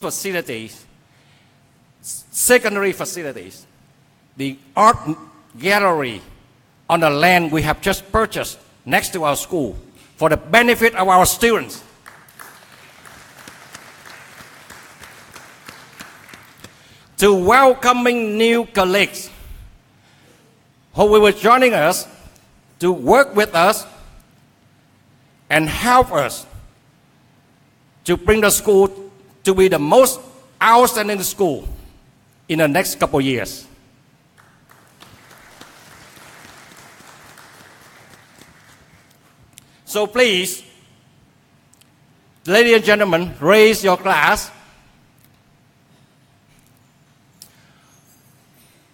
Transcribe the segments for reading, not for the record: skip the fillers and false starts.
facilities, secondary facilities, the art gallery on the land we have just purchased next to our school for the benefit of our students. To welcoming new colleagues who will be joining us to work with us and help us to bring the school to be the most outstanding school in the next couple of years. So please, ladies and gentlemen, raise your glass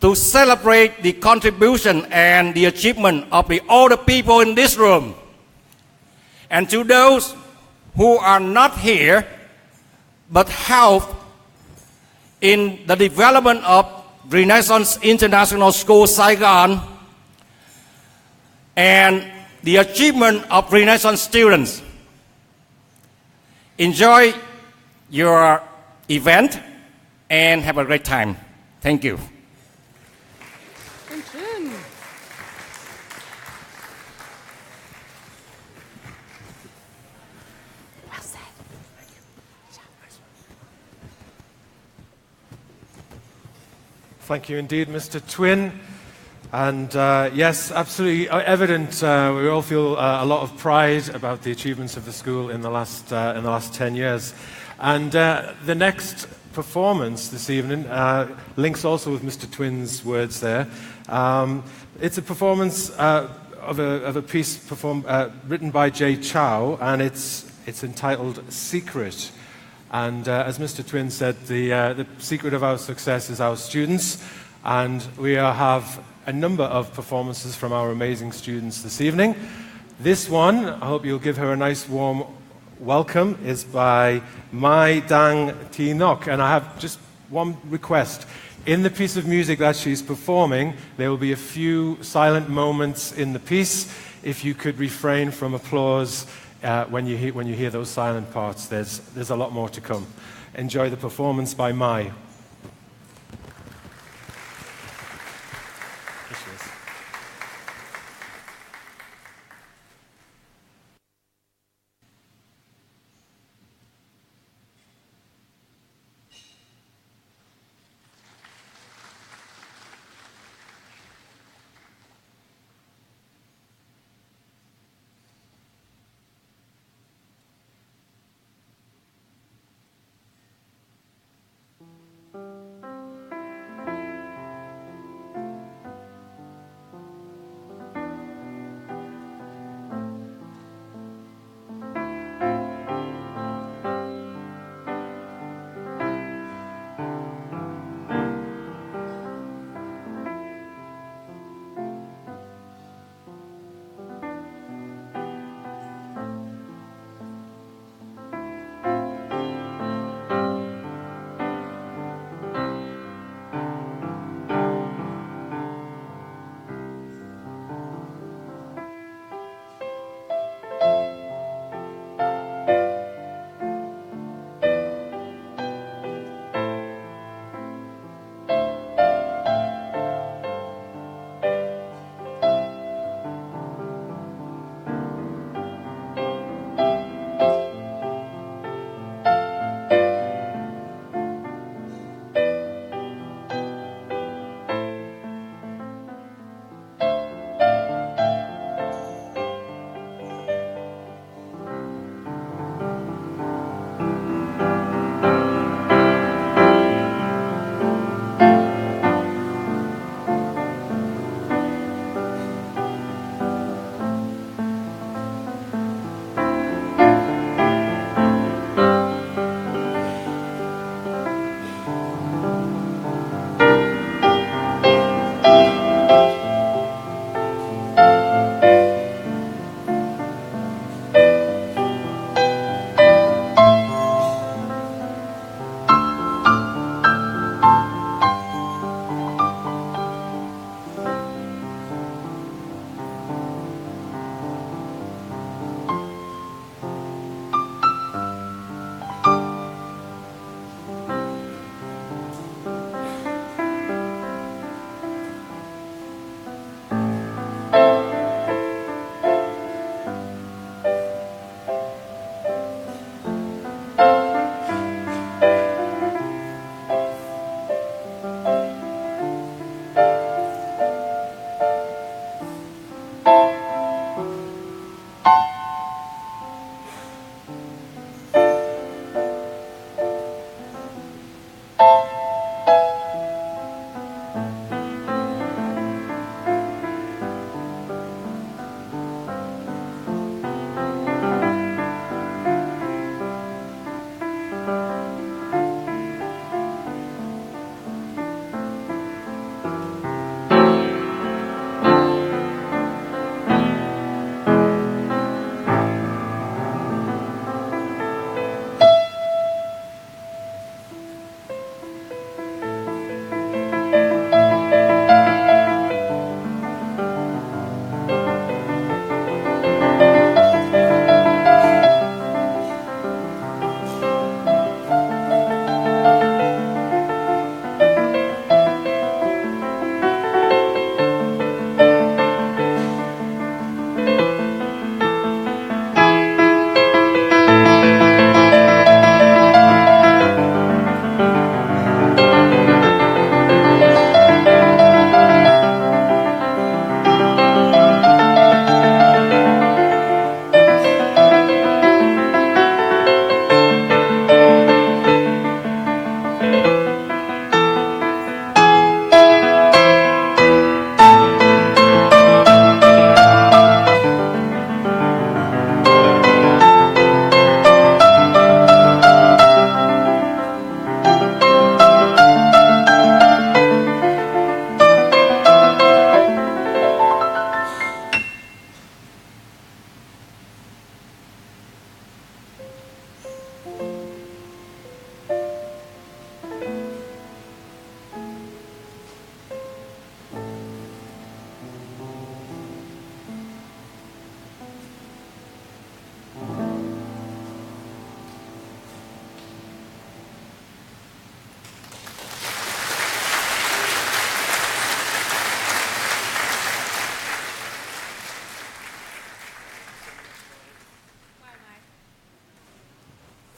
to celebrate the contribution and the achievement of all the people in this room. And to those who are not here but helped in the development of Renaissance International School Saigon and the achievement of Renaissance students. Enjoy your event and have a great time. Thank you. Thank you indeed, Mr. Twin. And yes, absolutely evident. We all feel a lot of pride about the achievements of the school in the last 10 years. And the next performance this evening links also with Mr. Twin's words there. It's a performance of a piece written by Jay Chow, and it's entitled Secret. And as Mr. Twin said, the secret of our success is our students, and we have a number of performances from our amazing students this evening. This one, I hope you'll give her a nice warm welcome, is by Mai Dang Thi Nok. And I have just one request. In the piece of music that she's performing, there will be a few silent moments in the piece. If you could refrain from applause when you hear those silent parts, there's a lot more to come. Enjoy the performance by Mai.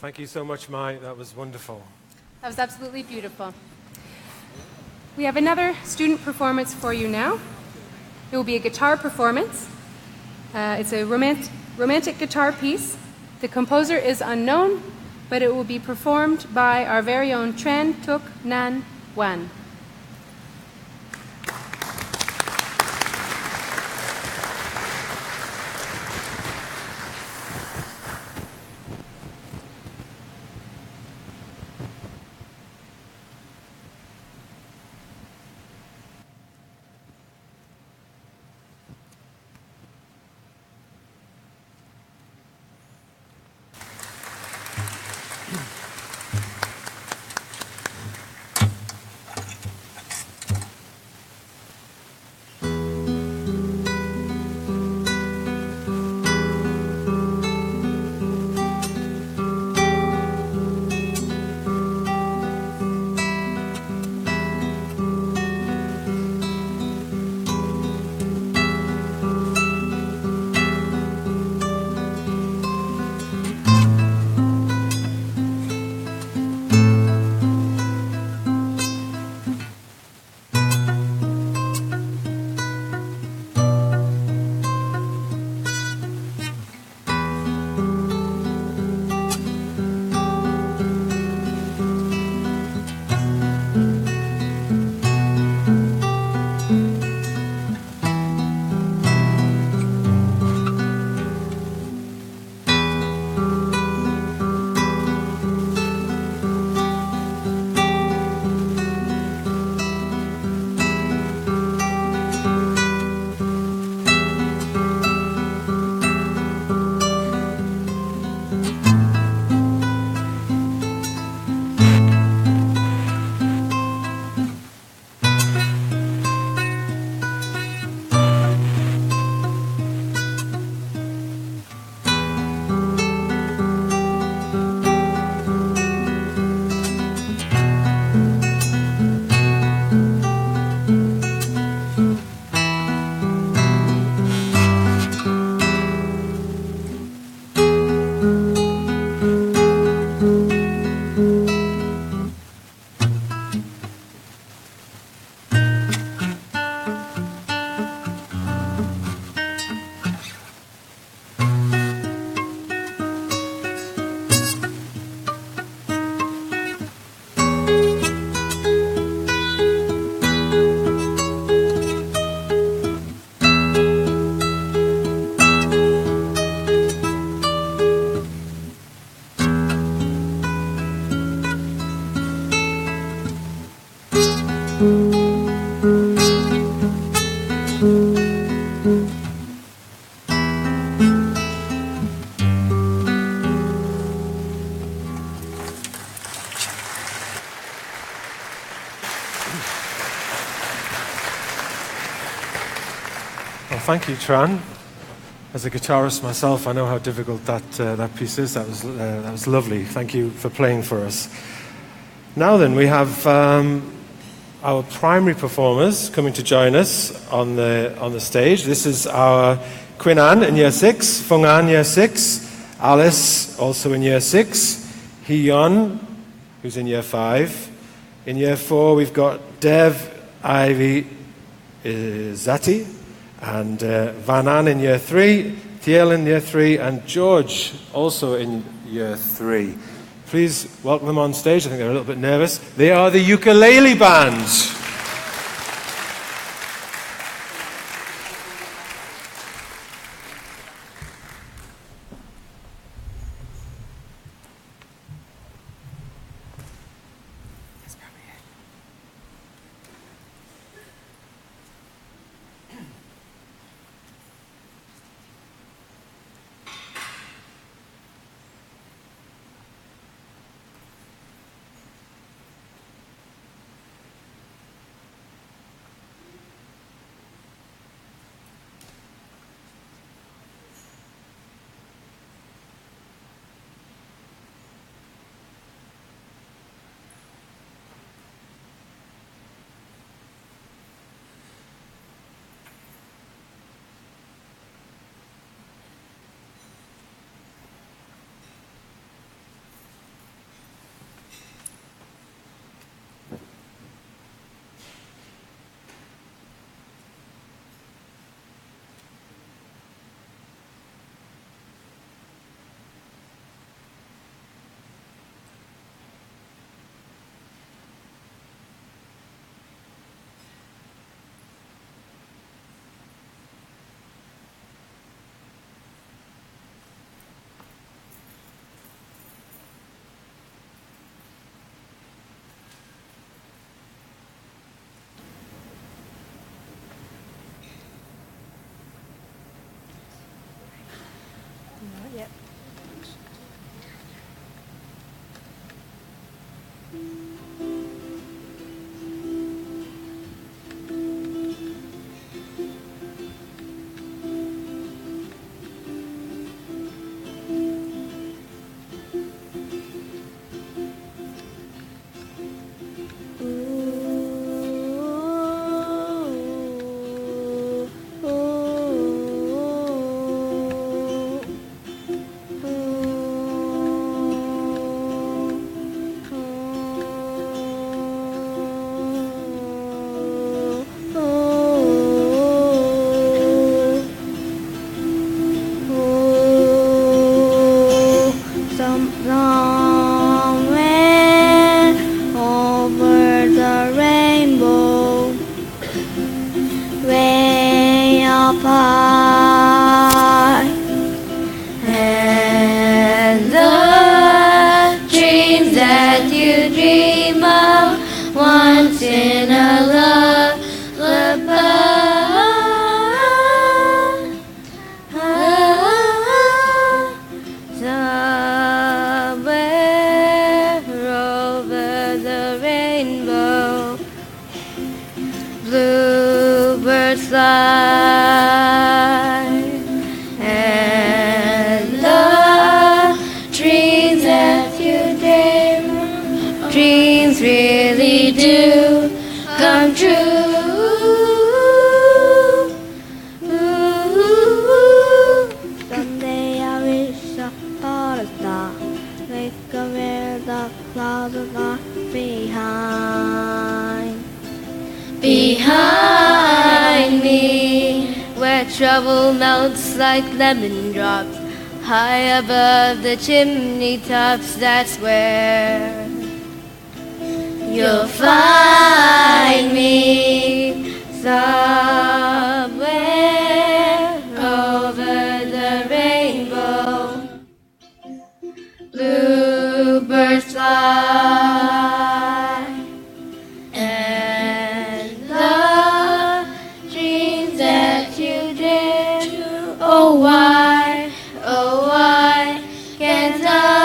Thank you so much, Mai. That was wonderful. That was absolutely beautiful. We have another student performance for you now. It will be a guitar performance. It's a romantic guitar piece. The composer is unknown, but it will be performed by our very own Tran Tuk Nan Wan. Well, thank you, Tran. As a guitarist myself, I know how difficult that piece is. That was lovely. Thank you for playing for us. Now then, we have our primary performers coming to join us on the stage. This is our Quinn Ann in Year 6, Fung An Year 6, Alice also in Year 6, Hee Yeon, who's in Year 5. In Year 4, we've got Dev, Ivy, Zati, and Van An in Year 3, Thiel in Year 3, and George also in Year 3. Please welcome them on stage. I think they're a little bit nervous. They are the ukulele band. rainbow. Bluebirds fly, and the dreams that you dream, dreams really do come true. Someday I wish upon a star, make a where the clouds are not behind. Behind me, where trouble melts like lemon drops, high above the chimney tops, that's where you'll find me, somewhere over the rainbow. Bluebirds fly, and the dreams that you dream, oh why can't I?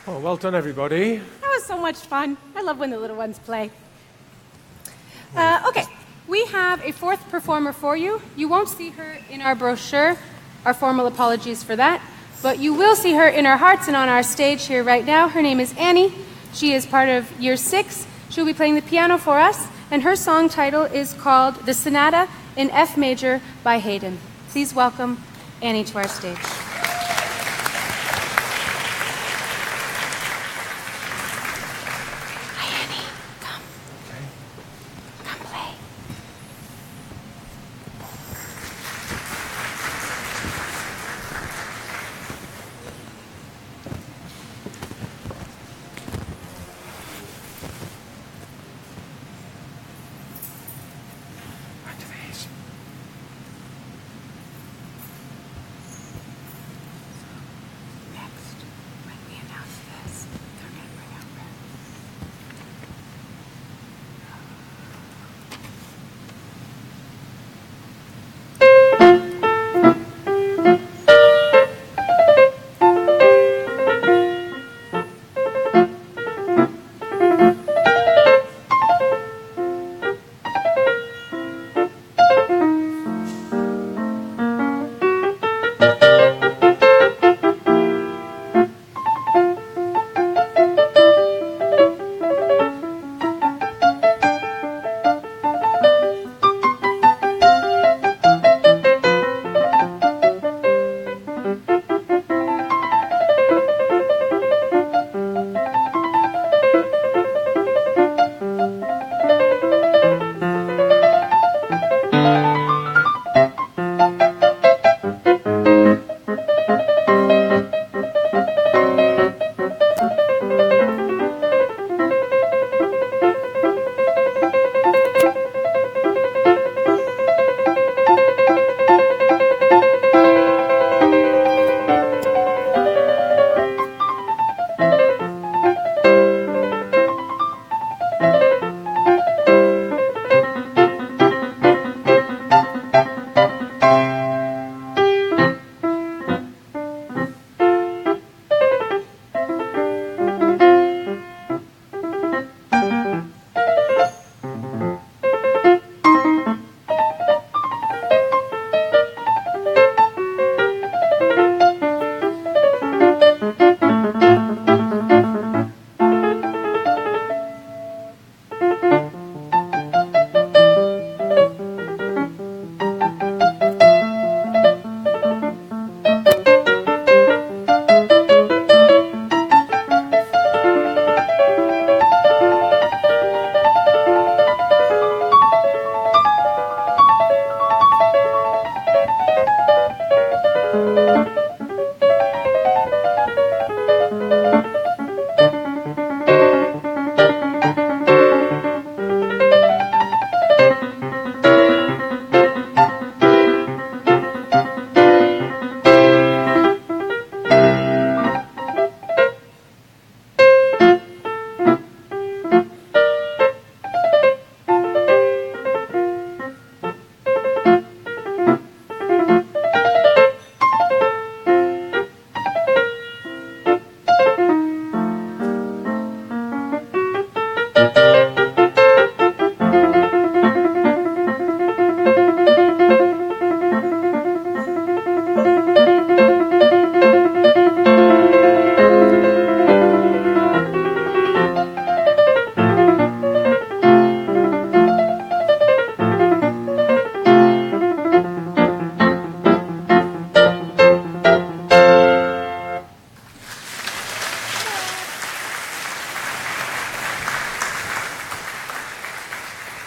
Oh, well done, everybody. That was so much fun. I love when the little ones play. Okay, we have a fourth performer for you. You won't see her in our brochure. Our formal apologies for that. But you will see her in our hearts and on our stage here right now. Her name is Annie. She is part of Year 6. She'll be playing the piano for us, and her song title is called The Sonata in F Major by Haydn. Please welcome Annie to our stage.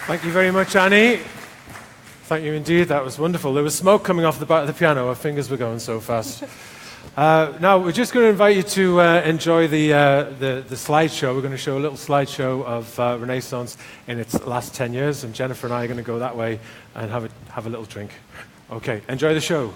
Thank you very much, Annie. Thank you indeed. That was wonderful. There was smoke coming off the back of the piano. Our fingers were going so fast. Now, we're just going to invite you to enjoy the slideshow. We're going to show a little slideshow of Renaissance in its last 10 years, and Jennifer and I are going to go that way and have a little drink. Okay, enjoy the show.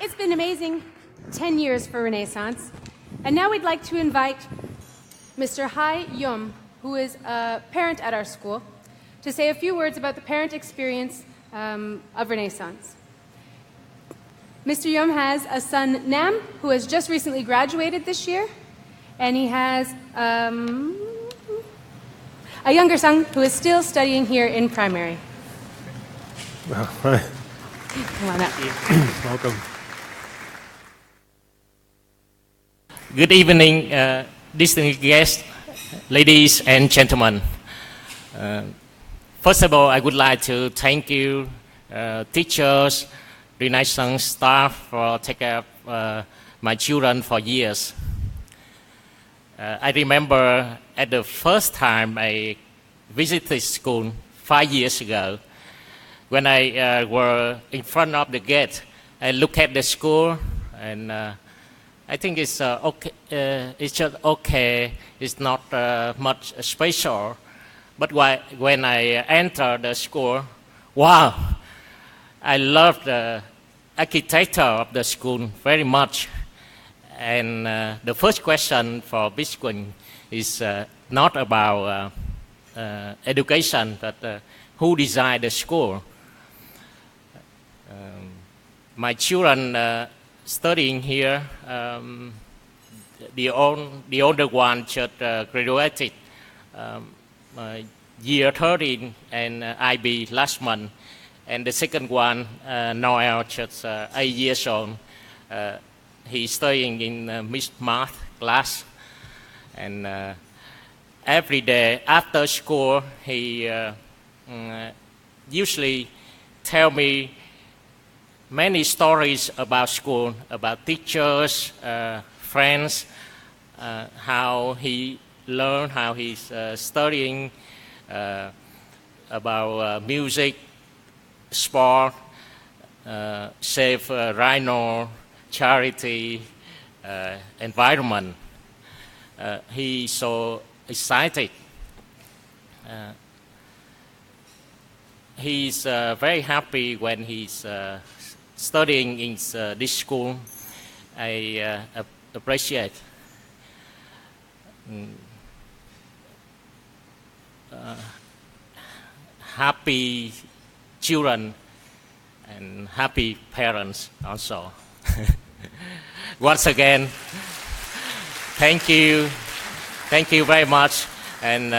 It's been amazing 10 years for Renaissance. And now we'd like to invite Mr. Hai Yum, who is a parent at our school, to say a few words about the parent experience of Renaissance. Mr. Yum has a son, Nam, who has just recently graduated this year, and he has a younger son who is still studying here in primary. Well, hi. Come on up. Welcome. Good evening, distinguished guests, ladies and gentlemen. First of all, I would like to thank you, teachers, Renaissance staff, for taking care of my children for years. I remember at the first time I visited school 5 years ago, when I were in front of the gate, I look at the school, and I think it's okay. It's just okay. It's not much special. But when I enter the school, wow! I love the architecture of the school very much. And the first question for Bisquin is not about education, but who designed the school. My children studying here, the older one just graduated year 13 and IB last month, and the second one, Noel, just 8 years old. He's studying in Miss Math class, and every day after school, he usually tell me many stories about school, about teachers, friends, how he learned, how he's studying, about music, sport, Save Rhino, charity, environment. He's so excited. He's very happy when he's studying in this school. I appreciate. Happy children and happy parents also. Once again, thank you very much, and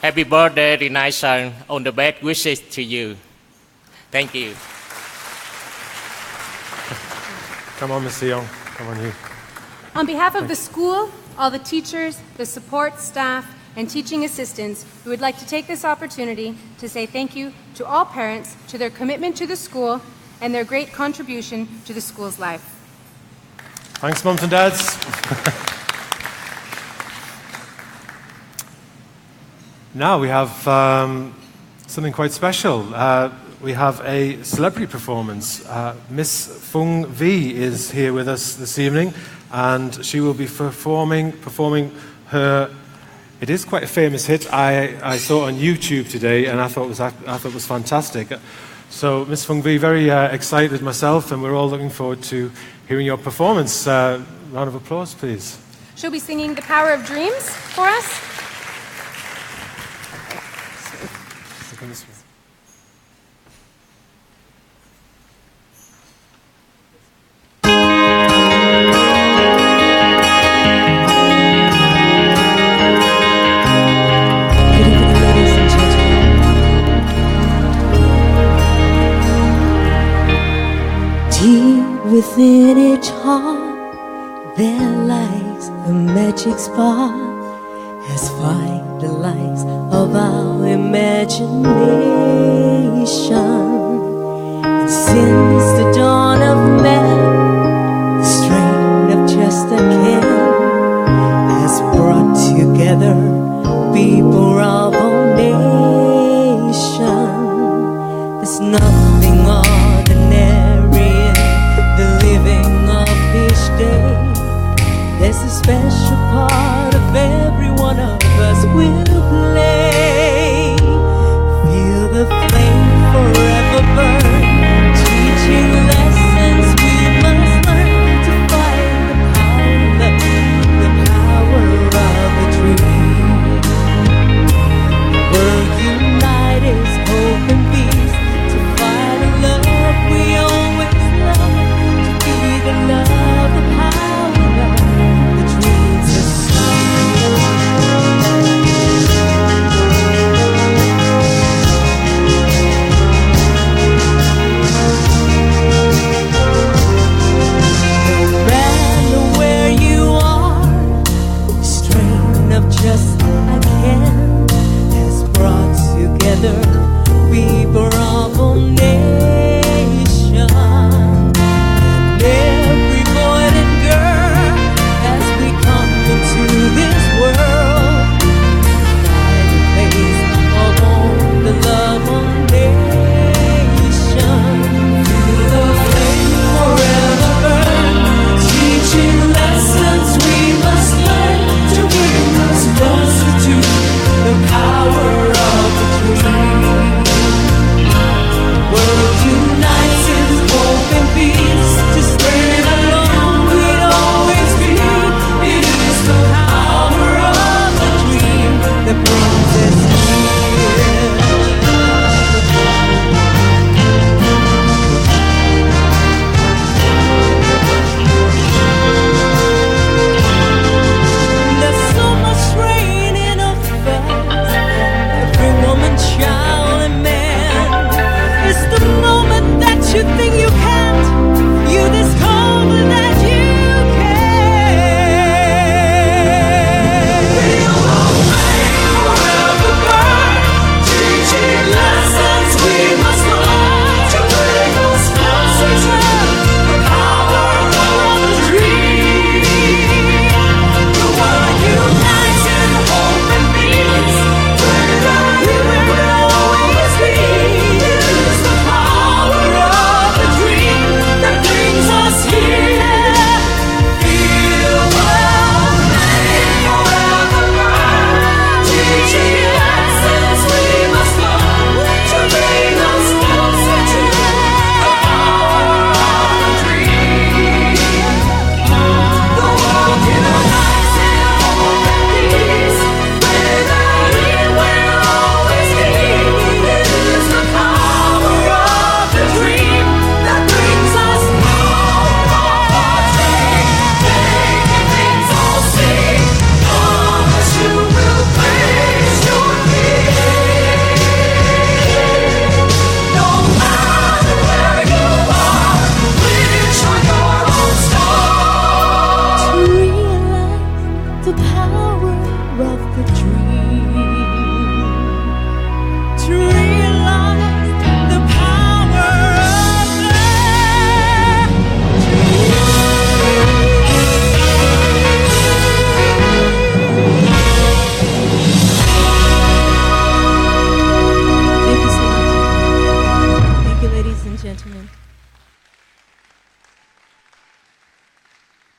happy birthday, Renaissance. All the best wishes to you. Thank you. Come on, Mr. Young. Come on, you. On behalf of the school, all the teachers, the support staff, and teaching assistants, we would like to take this opportunity to say thank you to all parents to their commitment to the school and their great contribution to the school's life. Thanks, mums and dads. Now we have something quite special. We have a celebrity performance. Miss Fung Vi is here with us this evening, and she will be performing her. It is quite a famous hit. I saw it on YouTube today, and I thought it was fantastic. So, Miss Fung Vi, very excited myself, and we're all looking forward to hearing your performance. Round of applause, please. She'll be singing "The Power of Dreams" for us. Within each heart there lies a magic spark, as fire the lights of our imagination. And since the dawn of man, the strain of just a can has brought together people of all nations. There's nothing ordinary the living of each day. There's a special part of every one of us will play. Feel the flame forever burn, teaching lessons we must learn to find the power of a dream.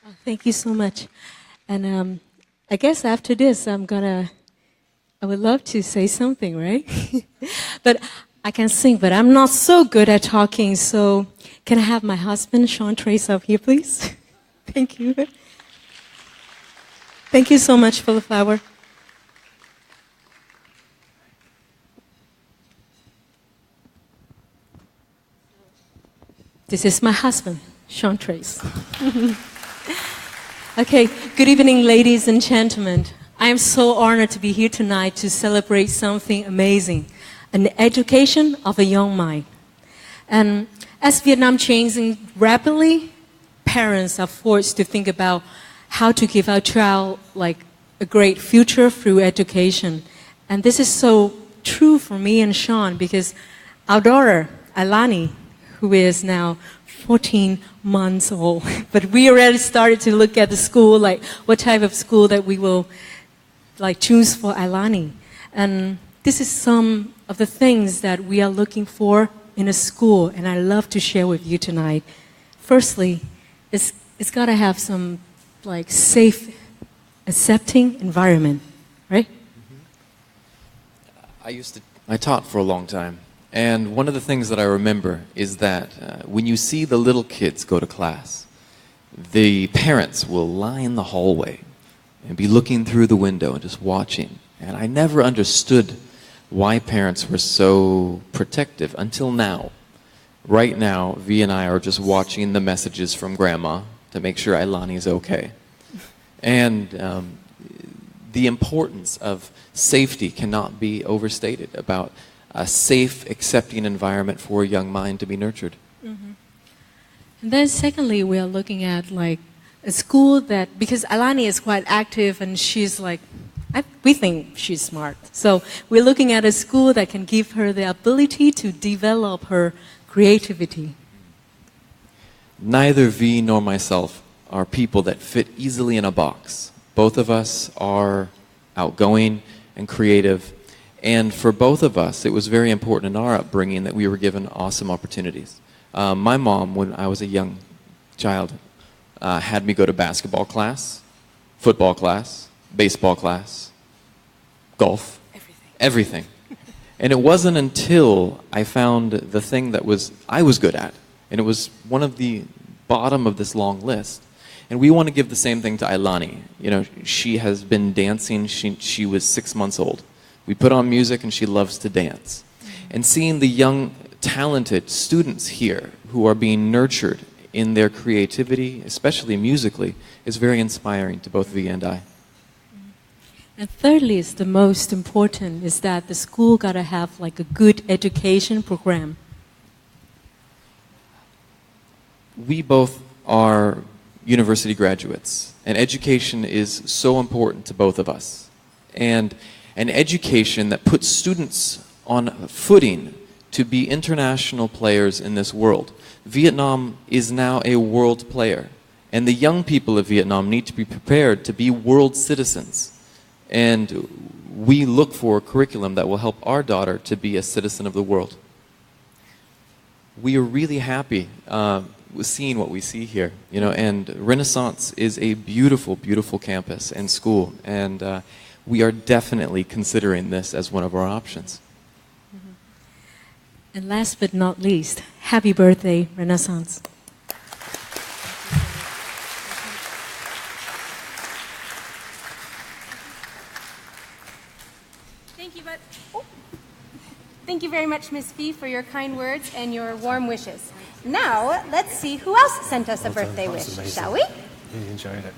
Oh, thank you so much. And I guess after this, I would love to say something, right? But I can sing, but I'm not so good at talking. So can I have my husband, Sean Trace, up here, please? Thank you. Thank you so much for the flower. This is my husband, Sean Trace. Okay, good evening, ladies and gentlemen. I am so honored to be here tonight to celebrate something amazing, an education of a young mind. And as Vietnam changing rapidly, parents are forced to think about how to give our child like a great future through education. And this is so true for me and Sean because our daughter, Alani, who is now 14 months old, but we already started to look at the school, like what type of school that we will like choose for Alani. And this is some of the things that we are looking for in a school, and I love to share with you tonight. Firstly, it's got to have some like safe, accepting environment, right? I taught for a long time. And one of the things that I remember is that when you see the little kids go to class, the parents will lie in the hallway and be looking through the window and just watching. And I never understood why parents were so protective until now. Right now, V and I are just watching the messages from Grandma to make sure Ailani is okay. And the importance of safety cannot be overstated about a safe, accepting environment for a young mind to be nurtured. Mm-hmm. And then secondly, we are looking at like a school that, because Alani is quite active and she's like, we think she's smart. So we're looking at a school that can give her the ability to develop her creativity. Neither V nor myself are people that fit easily in a box. Both of us are outgoing and creative. And for both of us, it was very important in our upbringing that we were given awesome opportunities. My mom, when I was a young child, had me go to basketball class, football class, baseball class, golf, everything. And it wasn't until I found the thing that I was good at, and it was one of the bottom of this long list. And we want to give the same thing to Ailani. You know, she has been dancing, she was 6 months old. We put on music and she loves to dance. And seeing the young, talented students here who are being nurtured in their creativity, especially musically, is very inspiring to both V and I. And thirdly, is the most important, is that the school got to have like a good education program. We both are university graduates, and education is so important to both of us. And an education that puts students on a footing to be international players in this world. Vietnam is now a world player, and the young people of Vietnam need to be prepared to be world citizens. And we look for a curriculum that will help our daughter to be a citizen of the world. We are really happy with seeing what we see here, you know, and Renaissance is a beautiful, beautiful campus and school, and we are definitely considering this as one of our options. Mm-hmm. And last but not least, happy birthday, Renaissance. Thank you very much, Ms. Fee, for your kind words and your warm wishes. Now, let's see who else sent us a birthday wish, shall we? Really enjoyed it.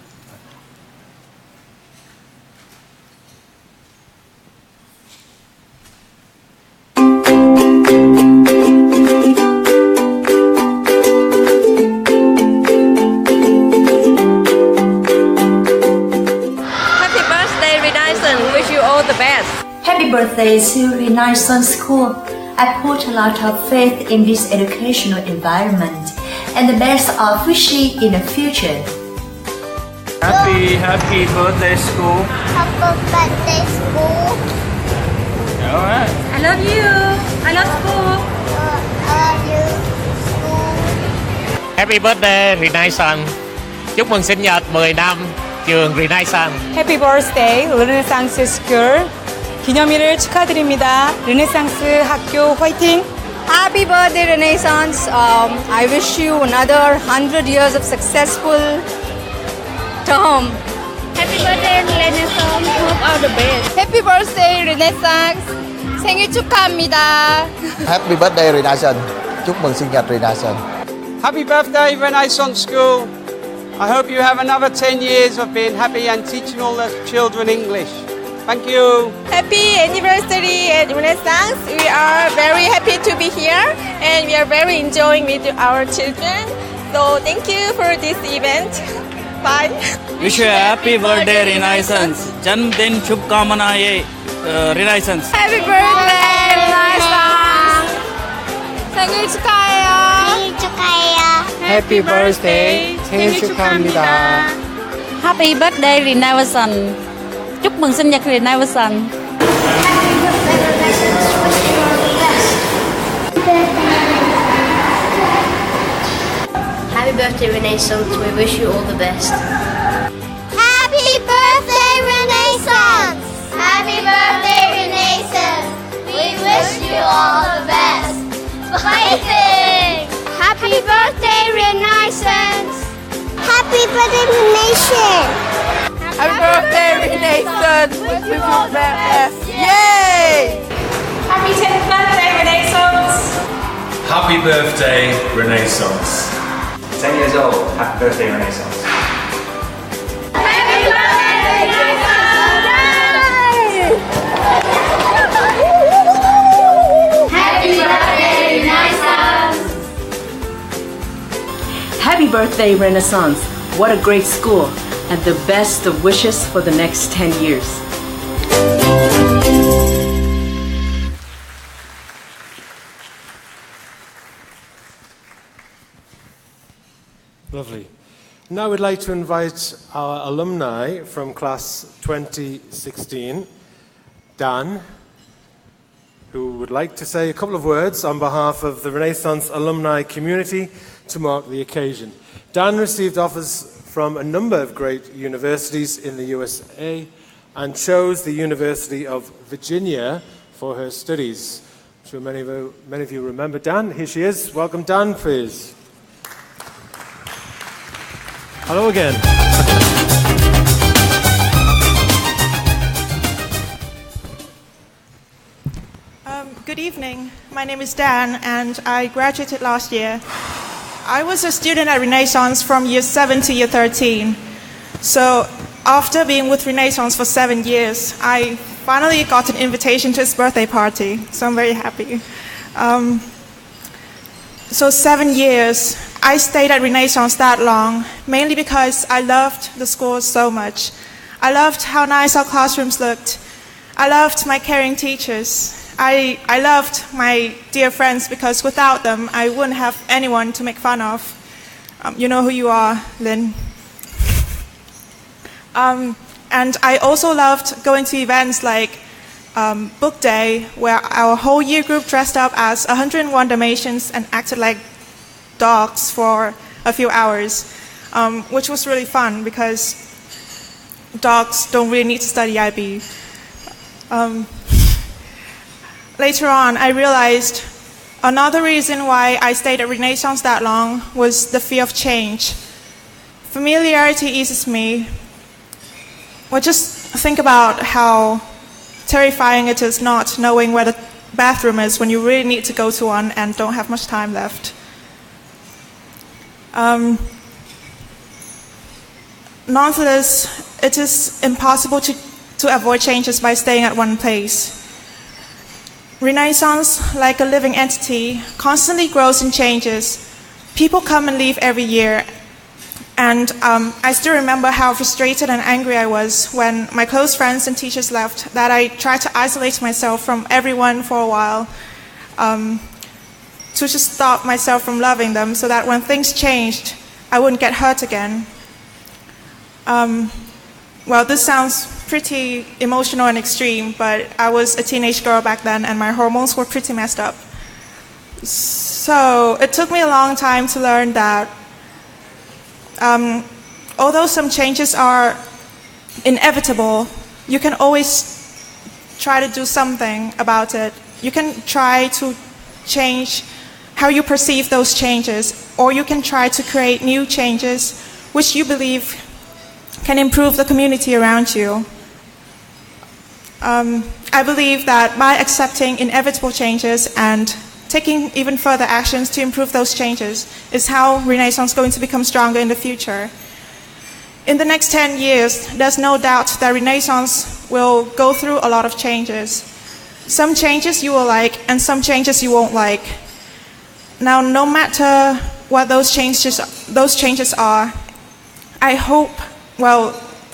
Happy birthday, Renaissance. Wish you all the best. Happy birthday to Renaissance School. I put a lot of faith in this educational environment and the best of wishing in the future. Happy birthday, school. Happy birthday, school. All right. I love you. I love school. I love you, school. Happy birthday, Renaissance. Chúc mừng sinh nhật 10 năm trường Renaissance. Happy birthday, Renaissance School. 기념일을 축하드립니다. 르네상스 학교 화이팅! Happy birthday, Renaissance. I wish you another 100 years of successful term. Happy birthday, Renaissance. Hope all the best. Happy birthday, Renaissance. 생일 축하합니다. Happy birthday, Renaissance. Chúc mừng sinh nhật Renaissance. Happy birthday, Renaissance School. I hope you have another 10 years of being happy and teaching all the children English. Thank you. Happy anniversary at Renaissance. We are very happy to be here and we are very enjoying with our children. So thank you for this event. Bye. Wish you a happy birthday, Renaissance. जन्मदिन शुभकामनाएं Renaissance. Happy birthday, Renaissance. 생일 축하해요. 생일 축하해요. Happy birthday. 생일 축하합니다. Happy birthday, Renaissance. Chúc mừng sinh nhật Renaissance. Happy birthday, Renaissance. We wish you all the best. Happy birthday, Renaissance. Happy birthday, Renaissance. We wish you all the best. Fighting. Happy birthday, Renaissance. Happy birthday, Renaissance. Happy birthday, Renaissance. Wish you all the best. Yay! Happy 10th birthday, Renaissance. Happy birthday, Renaissance. 10 years old. Happy birthday, Renaissance. Happy birthday, Renaissance. Happy birthday, Renaissance. Happy birthday, Renaissance. What a great school, and the best of wishes for the next 10 years. Lovely. Now we'd like to invite our alumni from class 2016, Dan, who would like to say a couple of words on behalf of the Renaissance alumni community to mark the occasion. Dan received offers from a number of great universities in the USA and chose the University of Virginia for her studies. I'm sure many of you remember Dan. Here she is. Welcome, Dan, please. Hello again. Good evening. My name is Dan, and I graduated last year. I was a student at Renaissance from year 7 to year 13. So after being with Renaissance for 7 years, I finally got an invitation to his birthday party. So I'm very happy. So 7 years, I stayed at Renaissance that long, mainly because I loved the school so much. I loved how nice our classrooms looked. I loved my caring teachers. I loved my dear friends because without them, I wouldn't have anyone to make fun of. You know who you are, Lynn. And I also loved going to events like Book Day, where our whole year group dressed up as 101 Dalmatians and acted like dogs for a few hours, which was really fun because dogs don't really need to study IB. Later on, I realized another reason why I stayed at Renaissance that long was the fear of change. Familiarity eases me. Well, just think about how terrifying it is not knowing where the bathroom is when you really need to go to one and don't have much time left. Nonetheless, it is impossible to avoid changes by staying at one place. Renaissance, like a living entity, constantly grows and changes. People come and leave every year. And I still remember how frustrated and angry I was when my close friends and teachers left, that I tried to isolate myself from everyone for a while, to just stop myself from loving them so that when things changed, I wouldn't get hurt again. Well, this sounds pretty emotional and extreme, but I was a teenage girl back then and my hormones were pretty messed up. So it took me a long time to learn that although some changes are inevitable, you can always try to do something about it. You can try to change how you perceive those changes, or you can try to create new changes which you believe can improve the community around you. I believe that by accepting inevitable changes and taking even further actions to improve those changes is how Renaissance is going to become stronger in the future. In the next 10 years, there's no doubt that Renaissance will go through a lot of changes. Some changes you will like, and some changes you won't like. Now, no matter what those changes are, I hope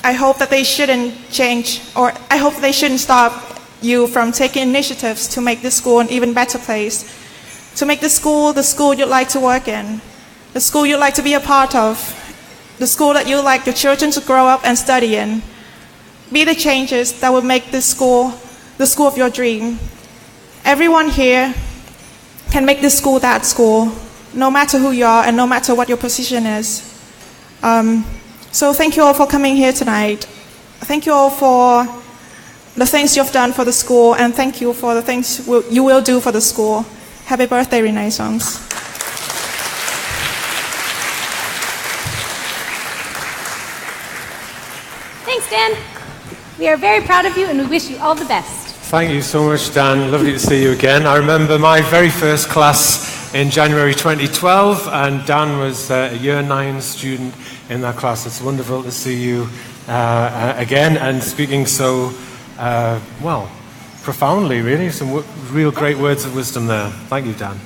that they shouldn't change, or I hope they shouldn't stop you from taking initiatives to make this school an even better place, to make the school you'd like to work in, the school you'd like to be a part of, the school that you'd like your children to grow up and study in. Be the changes that will make this school the school of your dream. Everyone here can make this school that school, no matter who you are and no matter what your position is. So thank you all for coming here tonight. Thank you all for the things you've done for the school, and thank you for the things you will do for the school. Happy birthday, Renaissance. Thanks, Dan. We are very proud of you and we wish you all the best. Thank you so much, Dan. Lovely to see you again. I remember my very first class in January 2012, and Dan was a Year 9 student in that class. It's wonderful to see you again, and speaking so, profoundly, really. Some real great words of wisdom there. Thank you, Dan.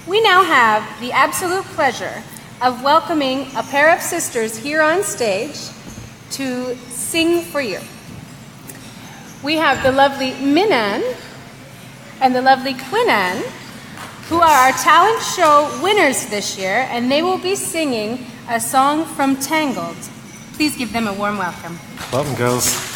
We now have the absolute pleasure of welcoming a pair of sisters here on stage to sing for you. We have the lovely Minan and the lovely Quinan, who are our talent show winners this year, and they will be singing a song from Tangled. Please give them a warm welcome. Welcome, girls.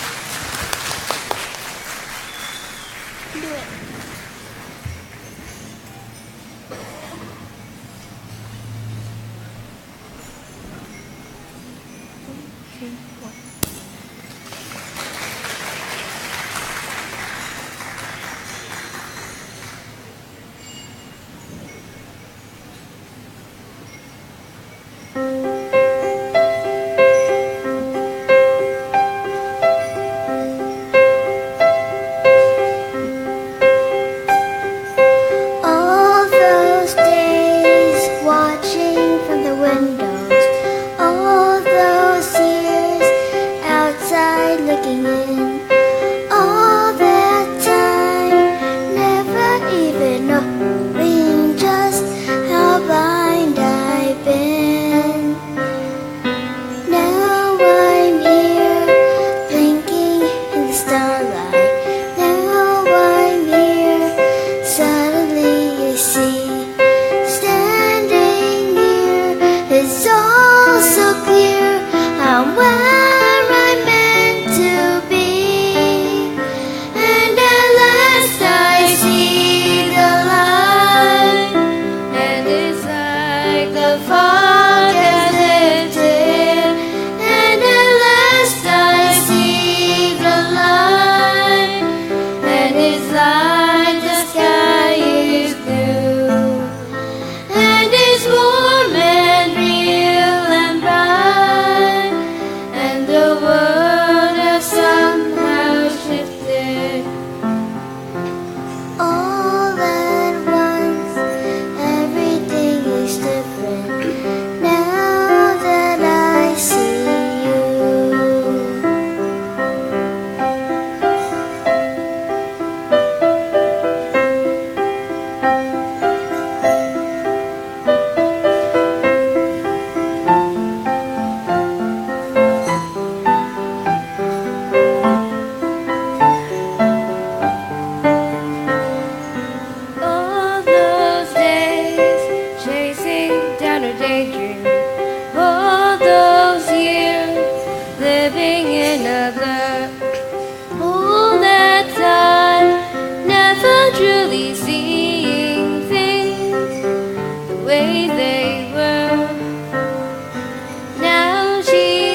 She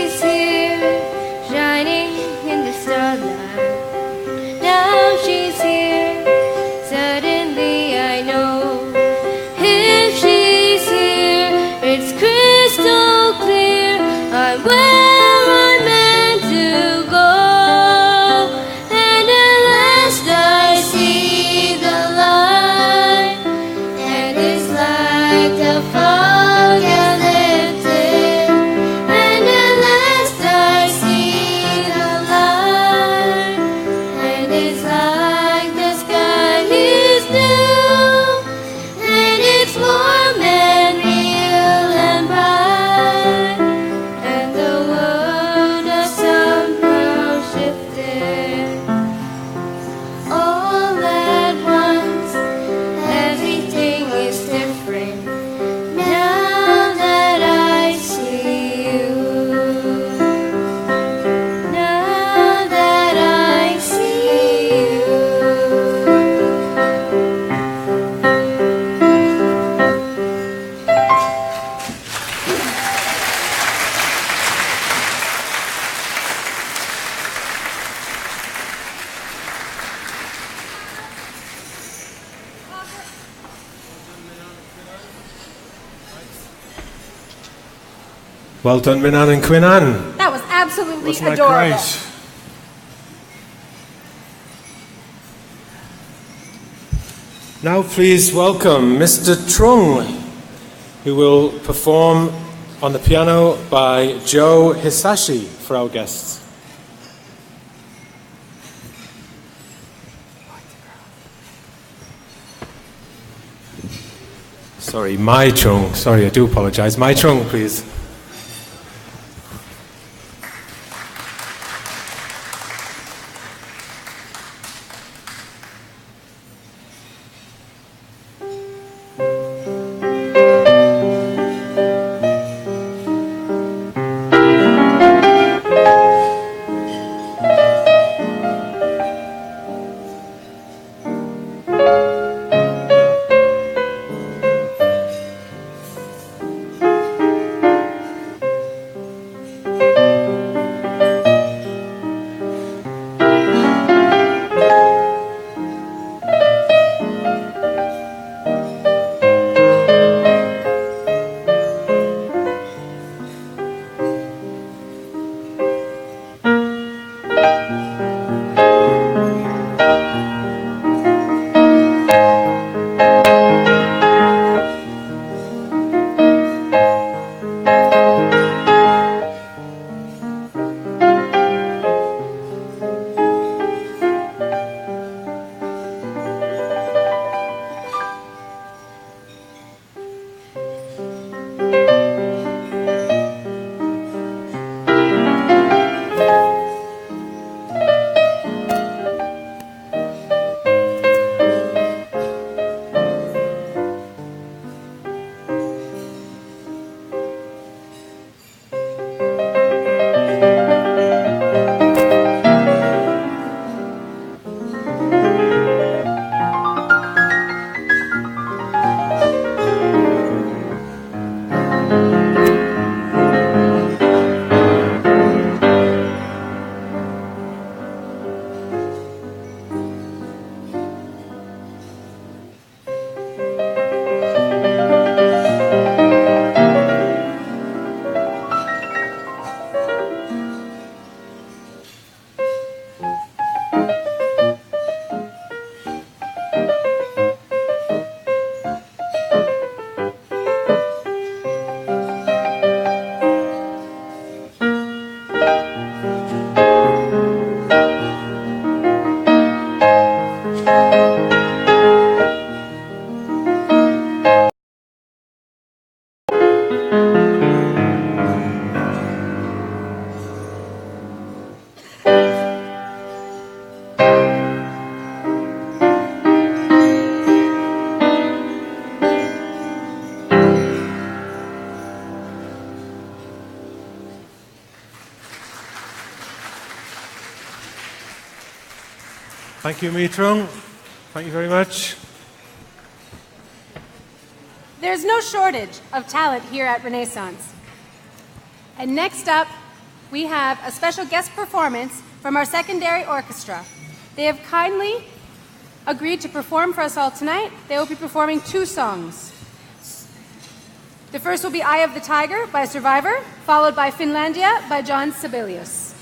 Well done, Minan and Quinan. That was absolutely Wasn't that adorable. great? Now please welcome Mr. Trung, who will perform on the piano by Joe Hisashi for our guests. Sorry, Mai Trung. Sorry, I do apologize. Mai Trung, please. Thank you, Mai Trung. Thank you very much. There's no shortage of talent here at Renaissance. And next up, we have a special guest performance from our secondary orchestra. They have kindly agreed to perform for us all tonight. They will be performing 2 songs. The first will be Eye of the Tiger by Survivor, followed by Finlandia by John Sibelius.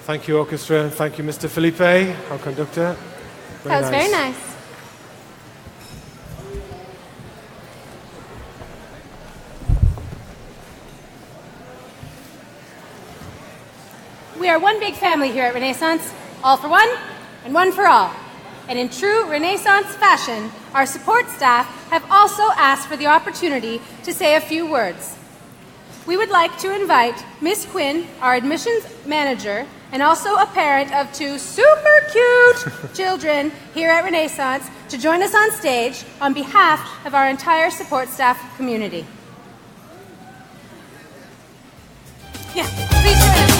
Thank you, orchestra. Thank you, Mr. Felipe, our conductor. That was very nice. We are one big family here at Renaissance, all for one and one for all. And in true Renaissance fashion, our support staff have also asked for the opportunity to say a few words. We would like to invite Miss Quinn, our admissions manager, and also a parent of 2 super cute children here at Renaissance, to join us on stage on behalf of our entire support staff community. Yeah, please join us.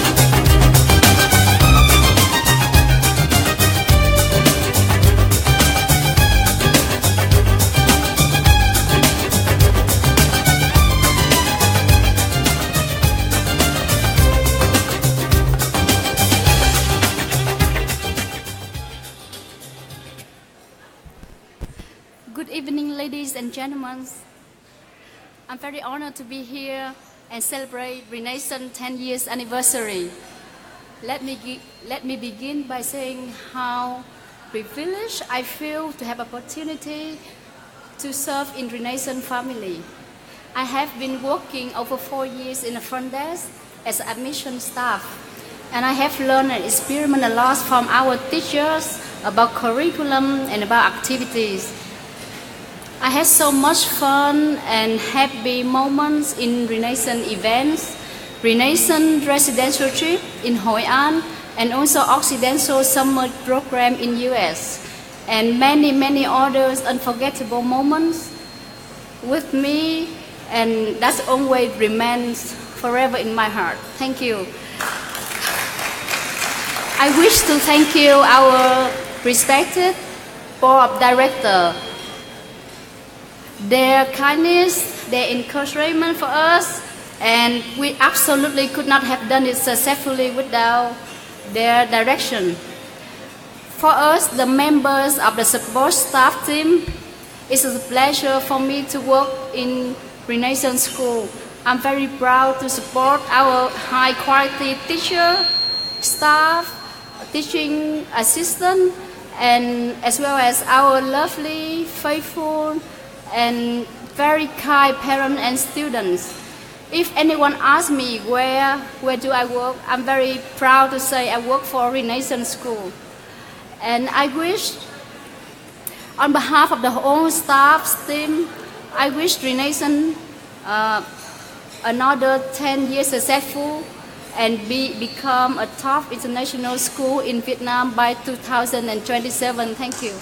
Good evening, ladies and gentlemen. I'm very honored to be here and celebrate Renaissance 10 years anniversary. Let me begin by saying how privileged I feel to have opportunity to serve in Renaissance family. I have been working over 4 years in the front desk as admission staff, and I have learned and experienced a lot from our teachers about curriculum and about activities. I had so much fun and happy moments in Renaissance events, Renaissance residential trip in Hoi An, and also Occidental summer program in US, and many others unforgettable moments with me, and that always remains forever in my heart. Thank you. I wish to thank you, our respected board of directors. Their kindness, their encouragement for us, and we absolutely could not have done it successfully without their direction. For us, the members of the support staff team, it's a pleasure for me to work in Renaissance School. I'm very proud to support our high quality teacher, staff, teaching assistant, and as well as our lovely, faithful, and very kind parents and students. If anyone asks me where do I work, I'm very proud to say I work for Renaissance School. And I wish, on behalf of the whole staff team, I wish Renaissance another 10 years successful and become a top international school in Vietnam by 2027. Thank you.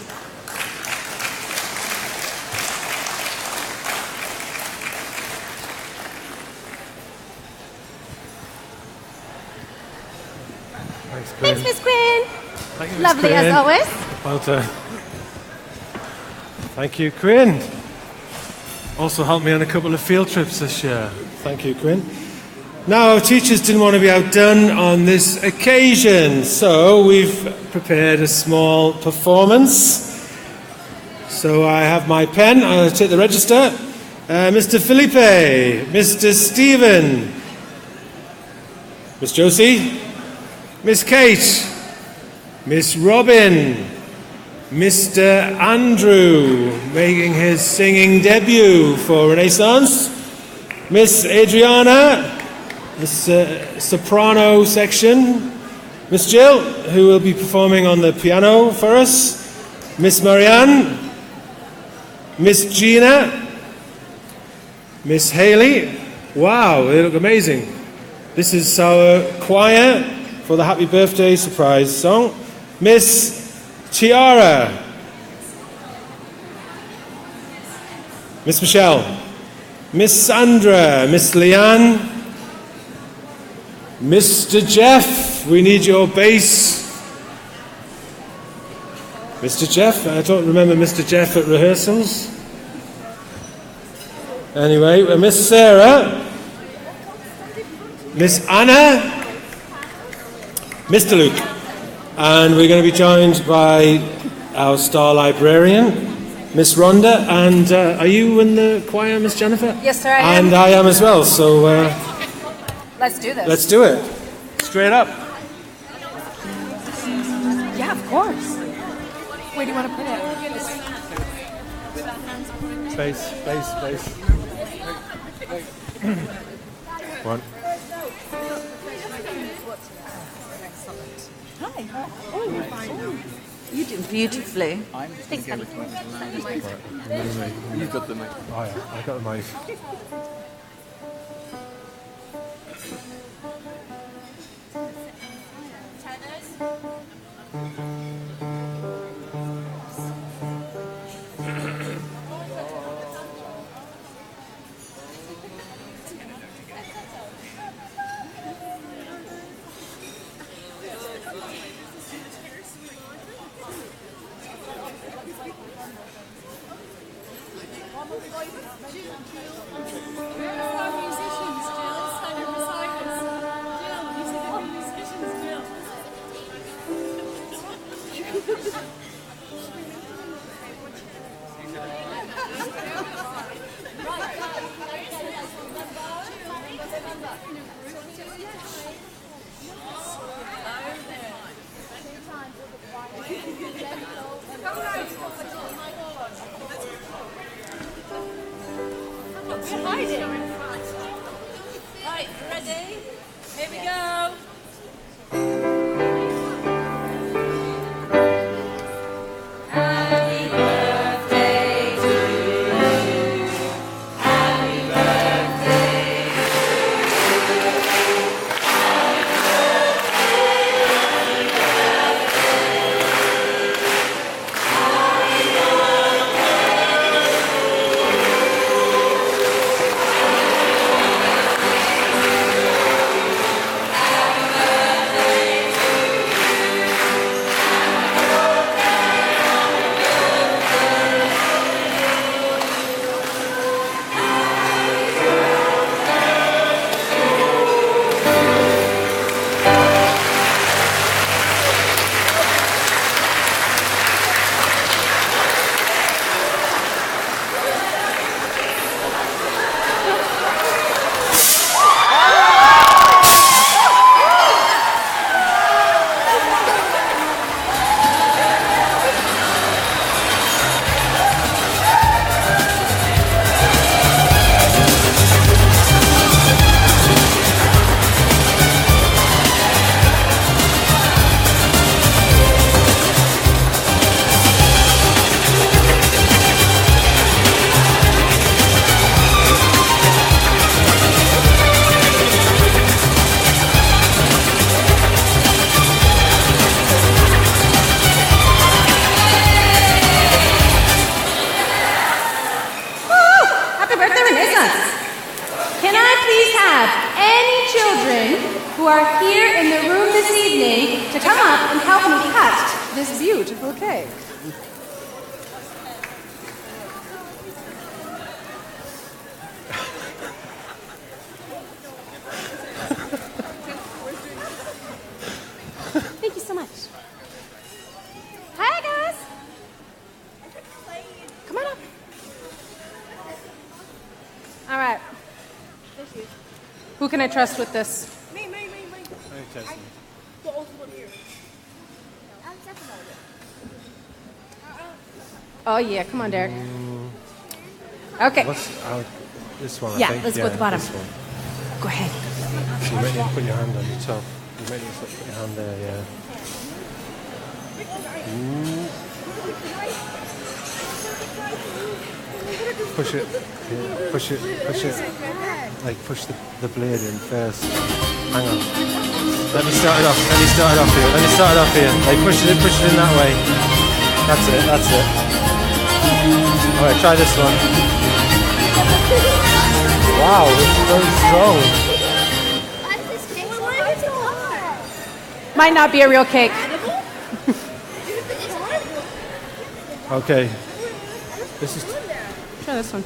Thanks, Miss Quinn. Thank you, Miss Lovely Quinn. as always. Well done. Thank you, Quinn. Also helped me on a couple of field trips this year. Thank you, Quinn. Now, our teachers didn't want to be outdone on this occasion, so we've prepared a small performance. So I have my pen, I'll take the register. Mr. Felipe, Mr. Stephen, Miss Josie, Miss Kate, Miss Robin, Mr. Andrew, making his singing debut for Renaissance, Miss Adriana, Miss soprano section, Miss Jill, who will be performing on the piano for us, Miss Marianne, Miss Gina, Miss Haley. Wow, they look amazing. This is our choir for the Happy Birthday surprise song. Miss Chiara, Miss Michelle, Miss Sandra, Miss Leanne, Mr. Jeff, we need your bass. Mr. Jeff, I don't remember Mr. Jeff at rehearsals. Anyway, Miss Sarah, Miss Anna, Mr. Luke, and we're going to be joined by our star librarian, Miss Rhonda, and are you in the choir, Miss Jennifer? Yes, sir, I am. And I am as well, so Let's do this. let's do it. Straight up. course. Where do you want to put it? Space. One. Hi. You did beautifully. You've got the mic. Oh yeah, I got the mic. We're hiding. Right, ready? Here we go. Happy birthday to you. Happy birthday. Happy birthday, Renaissance! Can I please have any children who are here in the room this evening to come up and help me cut this beautiful cake? Thank you so much. Hi, guys. Come on up. All right. Who can I trust with this? Me. Oh, yeah. Come on, Derek. Okay. This one, I Yeah, think. let's go with the bottom. This one. Go ahead. So you might need to put your hand on your top. You might need to put your hand there, yeah. Ooh. Push it. Yeah, push it. Like push the blade in first. Hang on. Let me start it off here. Like push it in that way. That's it. Alright, try this one. Wow, it's very strong. Might not be a real cake. Okay. This is. Try this one.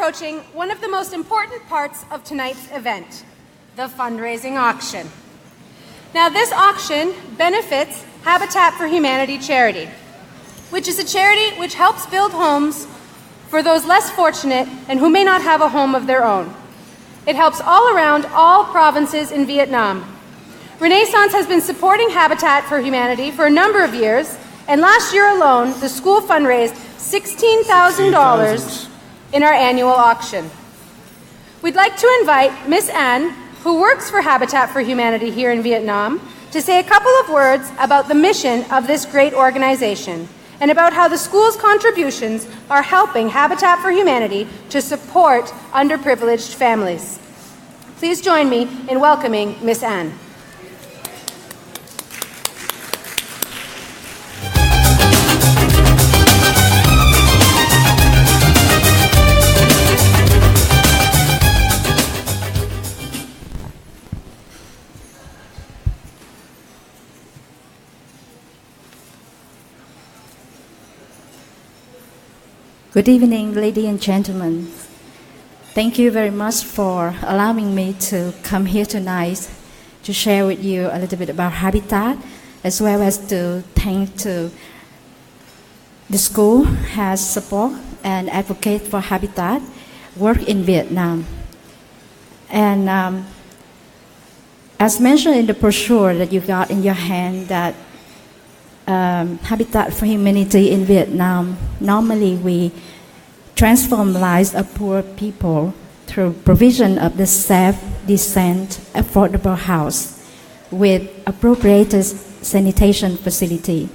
approaching one of the most important parts of tonight's event, the fundraising auction. Now, this auction benefits Habitat for Humanity charity, which is a charity which helps build homes for those less fortunate and who may not have a home of their own. It helps all around all provinces in Vietnam. Renaissance has been supporting Habitat for Humanity for a number of years, and last year alone, the school fundraised $16,000 in our annual auction. We'd like to invite Miss Ann, who works for Habitat for Humanity here in Vietnam, to say a couple of words about the mission of this great organization and about how the school's contributions are helping Habitat for Humanity to support underprivileged families. Please join me in welcoming Miss Ann. Good evening, ladies and gentlemen. Thank you very much for allowing me to come here tonight to share with you a little bit about Habitat, as well as to thank to the school has support and advocate for Habitat work in Vietnam. And as mentioned in the brochure that you got in your hand, that Habitat for Humanity in Vietnam, normally we transform lives of poor people through provision of the safe, decent, affordable house with appropriate sanitation facility.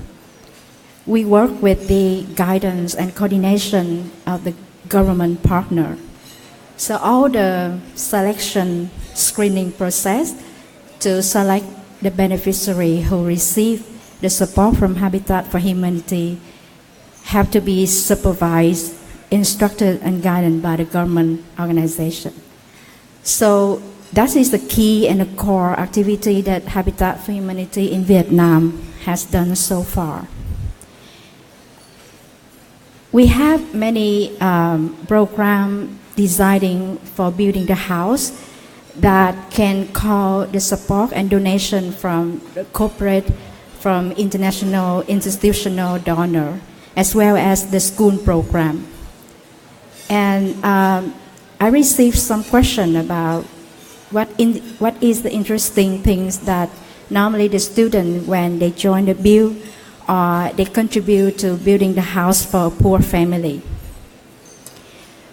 We work with the guidance and coordination of the government partner. So all the selection screening process to select the beneficiary who receive the support from Habitat for Humanity have to be supervised, instructed, and guided by the government organization. So that is the key and the core activity that Habitat for Humanity in Vietnam has done so far. We have many programs designing for building the house that can call the support and donation from the corporate, from international institutional donor, as well as the school program. And I received some question about what is the interesting things that normally the student, when they join the build, they contribute to building the house for a poor family.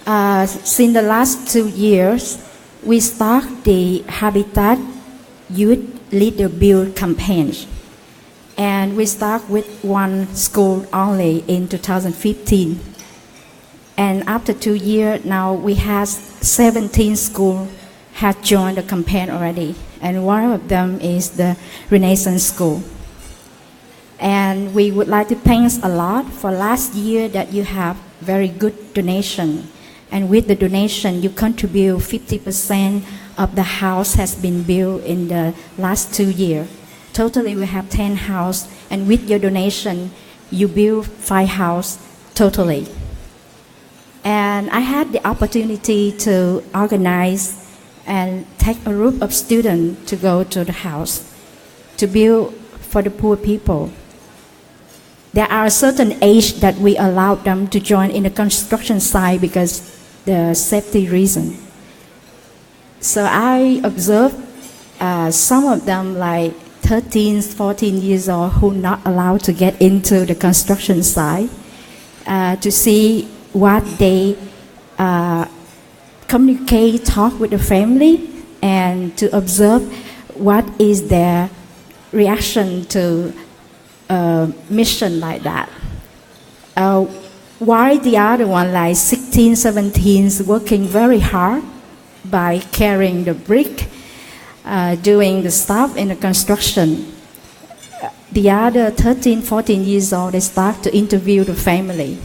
Since the last 2 years, we start the Habitat Youth Leader Build campaign. And we start with one school only in 2015. And after 2 years, now we have 17 schools have joined the campaign already. And one of them is the Renaissance School. And we would like to thank a lot for last year that you have very good donation. And with the donation, you contribute 50% of the house has been built in the last 2 years. Totally, we have 10 houses, and with your donation, you build 5 houses totally. And I had the opportunity to organize and take a group of students to go to the house to build for the poor people. There are a certain age that we allow them to join in the construction site because the safety reason. So I observed some of them like 13, 14 years old who not allowed to get into the construction site to see what they communicate, talk with the family, and to observe what is their reaction to mission like that. While the other one, like 16, 17, is working very hard by carrying the brick, doing the stuff in the construction. The other 13, 14 years old, they start to interview the family.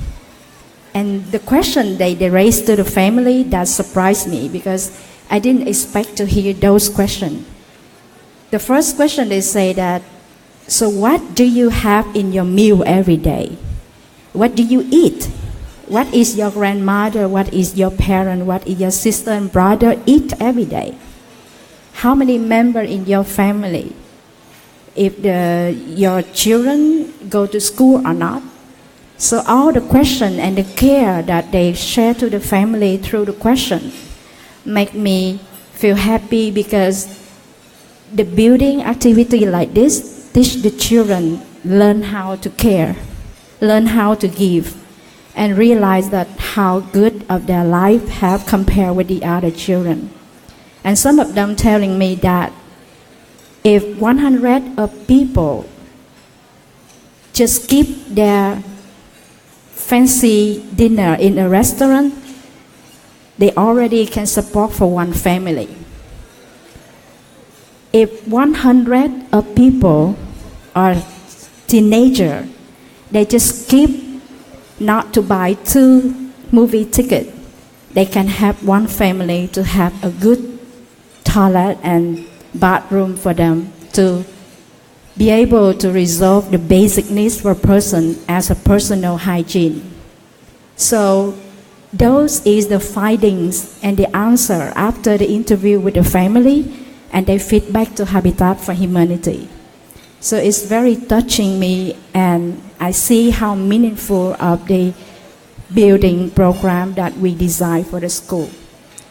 And the question they raised to the family, that surprised me because I didn't expect to hear those questions. The first question they say that, so what do you have in your meal every day? What do you eat? what is your grandmother, what is your parent, what is your sister and brother eat every day? How many members in your family? If your children go to school or not? So all the question and the care that they share to the family through the question make me feel happy, because the building activity like this teach the children learn how to care, learn how to give, and realize that how good of their life have compared with the other children. And some of them telling me that if 100 of people just keep their fancy dinner in a restaurant, they already can support for one family. If 100 of people are teenager, they just keep not to buy 2 movie tickets, they can have one family to have a good toilet and bathroom for them to be able to resolve the basic needs for a person as a personal hygiene. So those is the findings and the answer after the interview with the family and their feedback to Habitat for Humanity. So it's very touching me, and I see how meaningful of the building program that we designed for the school.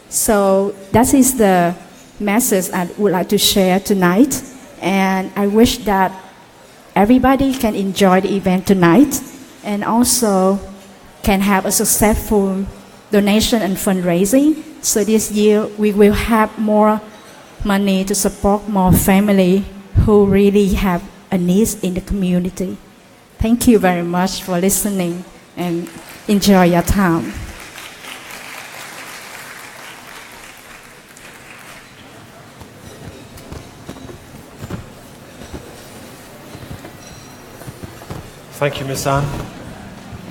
So that is the message I would like to share tonight, and I wish that everybody can enjoy the event tonight and also can have a successful donation and fundraising. So this year we will have more money to support more family who really have a need in the community. Thank you very much for listening and enjoy your time. Thank you, Miss Anne.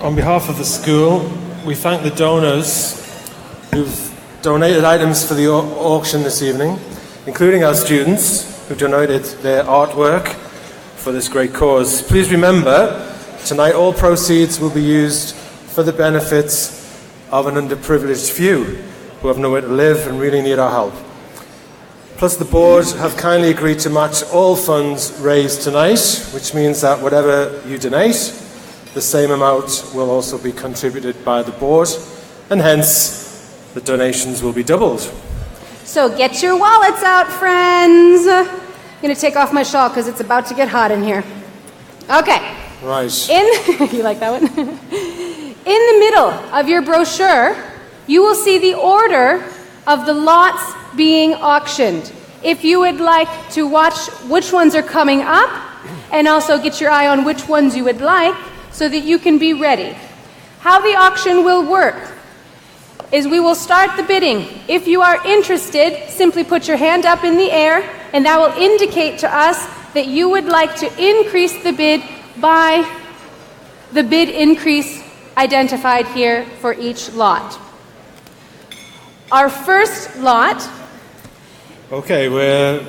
On behalf of the school, we thank the donors who've donated items for the auction this evening, including our students who donated their artwork for this great cause. Please remember, tonight all proceeds will be used for the benefits of an underprivileged few who have nowhere to live and really need our help. Plus, the board have kindly agreed to match all funds raised tonight, which means that whatever you donate, the same amount will also be contributed by the board, and hence the donations will be doubled. So get your wallets out, friends. I'm going to take off my shawl because it's about to get hot in here. Okay. Right. You like that one? In the middle of your brochure, you will see the order of the lots being auctioned. If you would like to watch which ones are coming up and also get your eye on which ones you would like so that you can be ready. How the auction will work is we will start the bidding. If you are interested, simply put your hand up in the air and that will indicate to us that you would like to increase the bid by the bid increase identified here for each lot. Our first lot. Okay, we're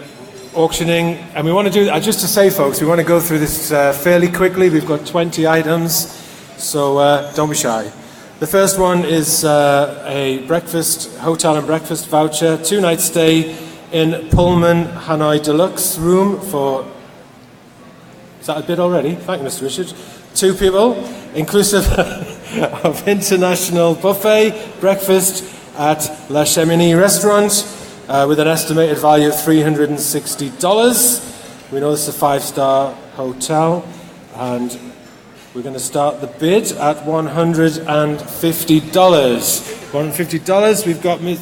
auctioning, and we want to do, just to say folks, we want to go through this fairly quickly. We've got 20 items, so don't be shy. The first one is a breakfast, hotel and breakfast voucher, 2-night stay in Pullman Hanoi Deluxe room for, is that a bid already? Thank you, Mr. Richard. 2 people, inclusive of international buffet breakfast at La Cheminée restaurant with an estimated value of $360. We know this is a 5-star hotel, and we're going to start the bid at $150. $150. We've got a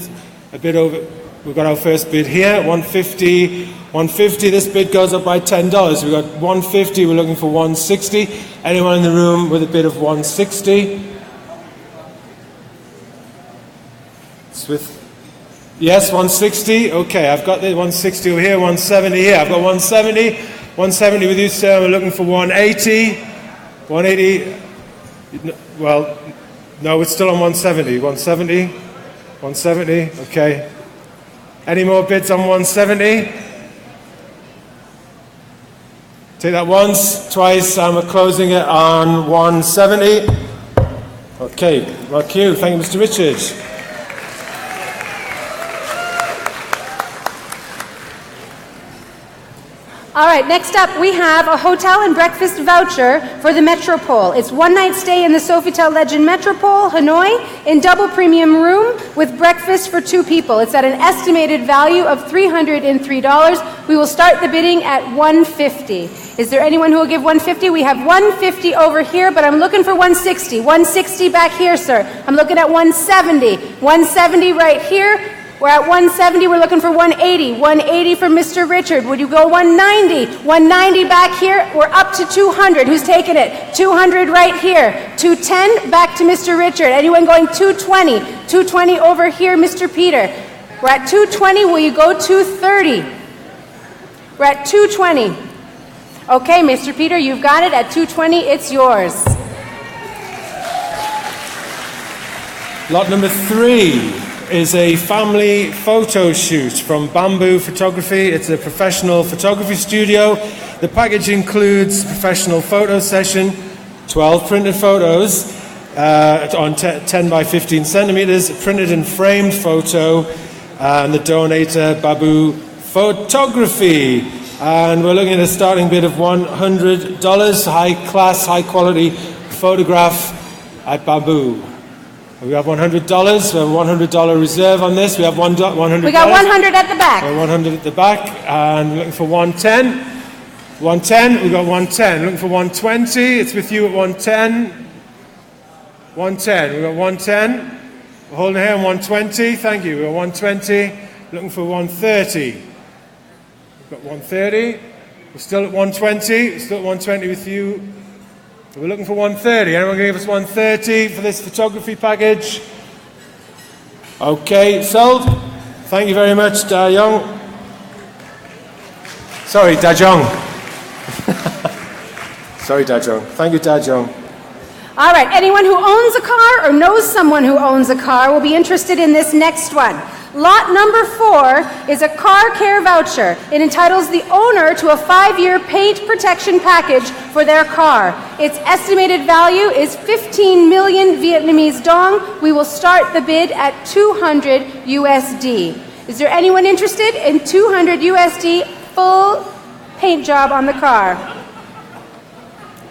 bid over. We've got our first bid here. $150. $150. This bid goes up by $10. We've got $150. We're looking for $160. Anyone in the room with a bid of $160? Yes, $160. Okay, I've got the $160 over here. $170 here. I've got $170. $170 with you, sir. We're looking for $180. $180. Well, no, it's still on $170. $170. $170. Okay. Any more bids on $170? Take that once, twice. I'm closing it on $170. Okay, well, Q. Thank you, Mr. Richard. All right, next up we have a hotel and breakfast voucher for the Metropole. It's one night stay in the Sofitel Legend Metropole, Hanoi, in double premium room with breakfast for 2 people. It's at an estimated value of $303. We will start the bidding at $150. Is there anyone who will give $150? We have $150 over here, but I'm looking for $160. $160 back here, sir. I'm looking at $170. $170 right here. We're at $170, we're looking for $180. $180 for Mr. Richard. Would you go $190? $190 back here, we're up to $200. Who's taking it? $200 right here. $210 back to Mr. Richard. Anyone going $220? $220 over here, Mr. Peter. We're at $220, will you go $230? We're at $220. Okay, Mr. Peter, you've got it at $220, it's yours. Lot number 3 is a family photo shoot from Bamboo Photography. It's a professional photography studio. The package includes professional photo session, 12 printed photos on 10 by 15 centimeters, printed and framed photo, and the donator, Bamboo Photography. And we're looking at a starting bid of $100, high class, high quality photograph at Bamboo. We have $100. We have a $100 reserve on this. We have $100. We got $100 at the back. 100 at the back, and we're looking for $110. $110. We got $110. Looking for $120. It's with you at $110. $110. We got $110. We're holding here on $120. Thank you. We got $120. Looking for $130. We've got $130. We're still at $120. We're still at $120 with you. We're looking for $130. Anyone going to give us $130 for this photography package? Okay, sold. Thank you very much, Da Young. Sorry, Da Jong. Sorry, Da Jong. Thank you, Da Jong. All right, anyone who owns a car or knows someone who owns a car will be interested in this next one. Lot number 4 is a car care voucher. It entitles the owner to a 5-year paint protection package for their car. Its estimated value is 15 million Vietnamese dong. We will start the bid at 200 USD. Is there anyone interested in 200 USD full paint job on the car?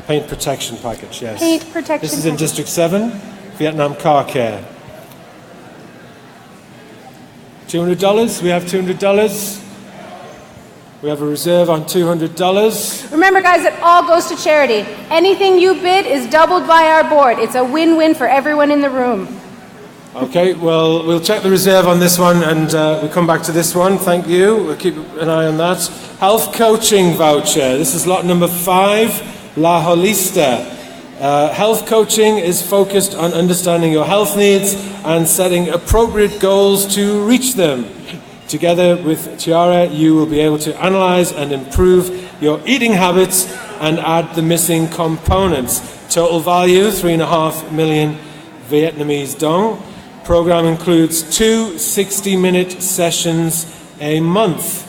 Paint protection package, yes. Paint protection This is in package. District 7, Vietnam Car Care. $200. We have $200. We have a reserve on $200. Remember, guys, it all goes to charity. Anything you bid is doubled by our board. It's a win-win for everyone in the room. Okay, well, we'll check the reserve on this one, and we'll come back to this one. Thank you. We'll keep an eye on that. Health coaching voucher. This is lot number 5, La Holista. Health coaching is focused on understanding your health needs and setting appropriate goals to reach them. Together with Tiara, you will be able to analyze and improve your eating habits and add the missing components. Total value, 3.5 million Vietnamese dong. Program includes 2 60-minute sessions a month.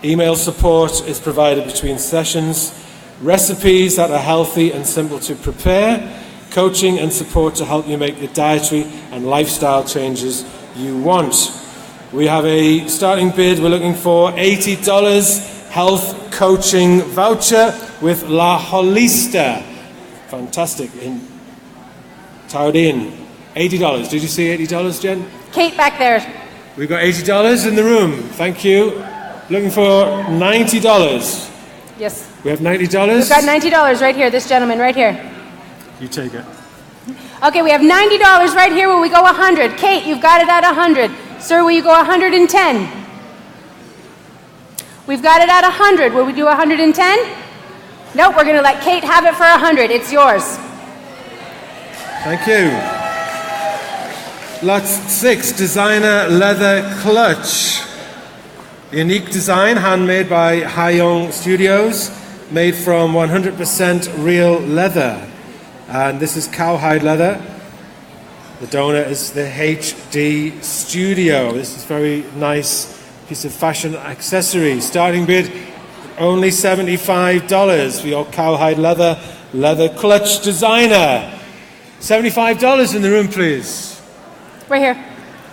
Email support is provided between sessions. Recipes that are healthy and simple to prepare, coaching and support to help you make the dietary and lifestyle changes you want. We have a starting bid. We're looking for $80 health coaching voucher with La Holista. Fantastic. In Taudin. $80. Did you see $80, Jen? Kate back there. We've got $80 in the room. Thank you. Looking for $90. Yes. We have $90. We've got $90 right here, this gentleman right here. You take it. Okay, we have $90 right here. Will we go 100? Kate, you've got it at 100. Sir, will you go 110? We've got it at 100. Will we do 110? Nope, we're going to let Kate have it for 100. It's yours. Thank you. Lot 6, designer leather clutch. Unique design, handmade by Haiyong Studios, made from 100% real leather. And this is cowhide leather. The donor is the HD Studio. This is a very nice piece of fashion accessory. Starting bid, only $75 for your cowhide leather clutch designer. $75 in the room, please. Right here.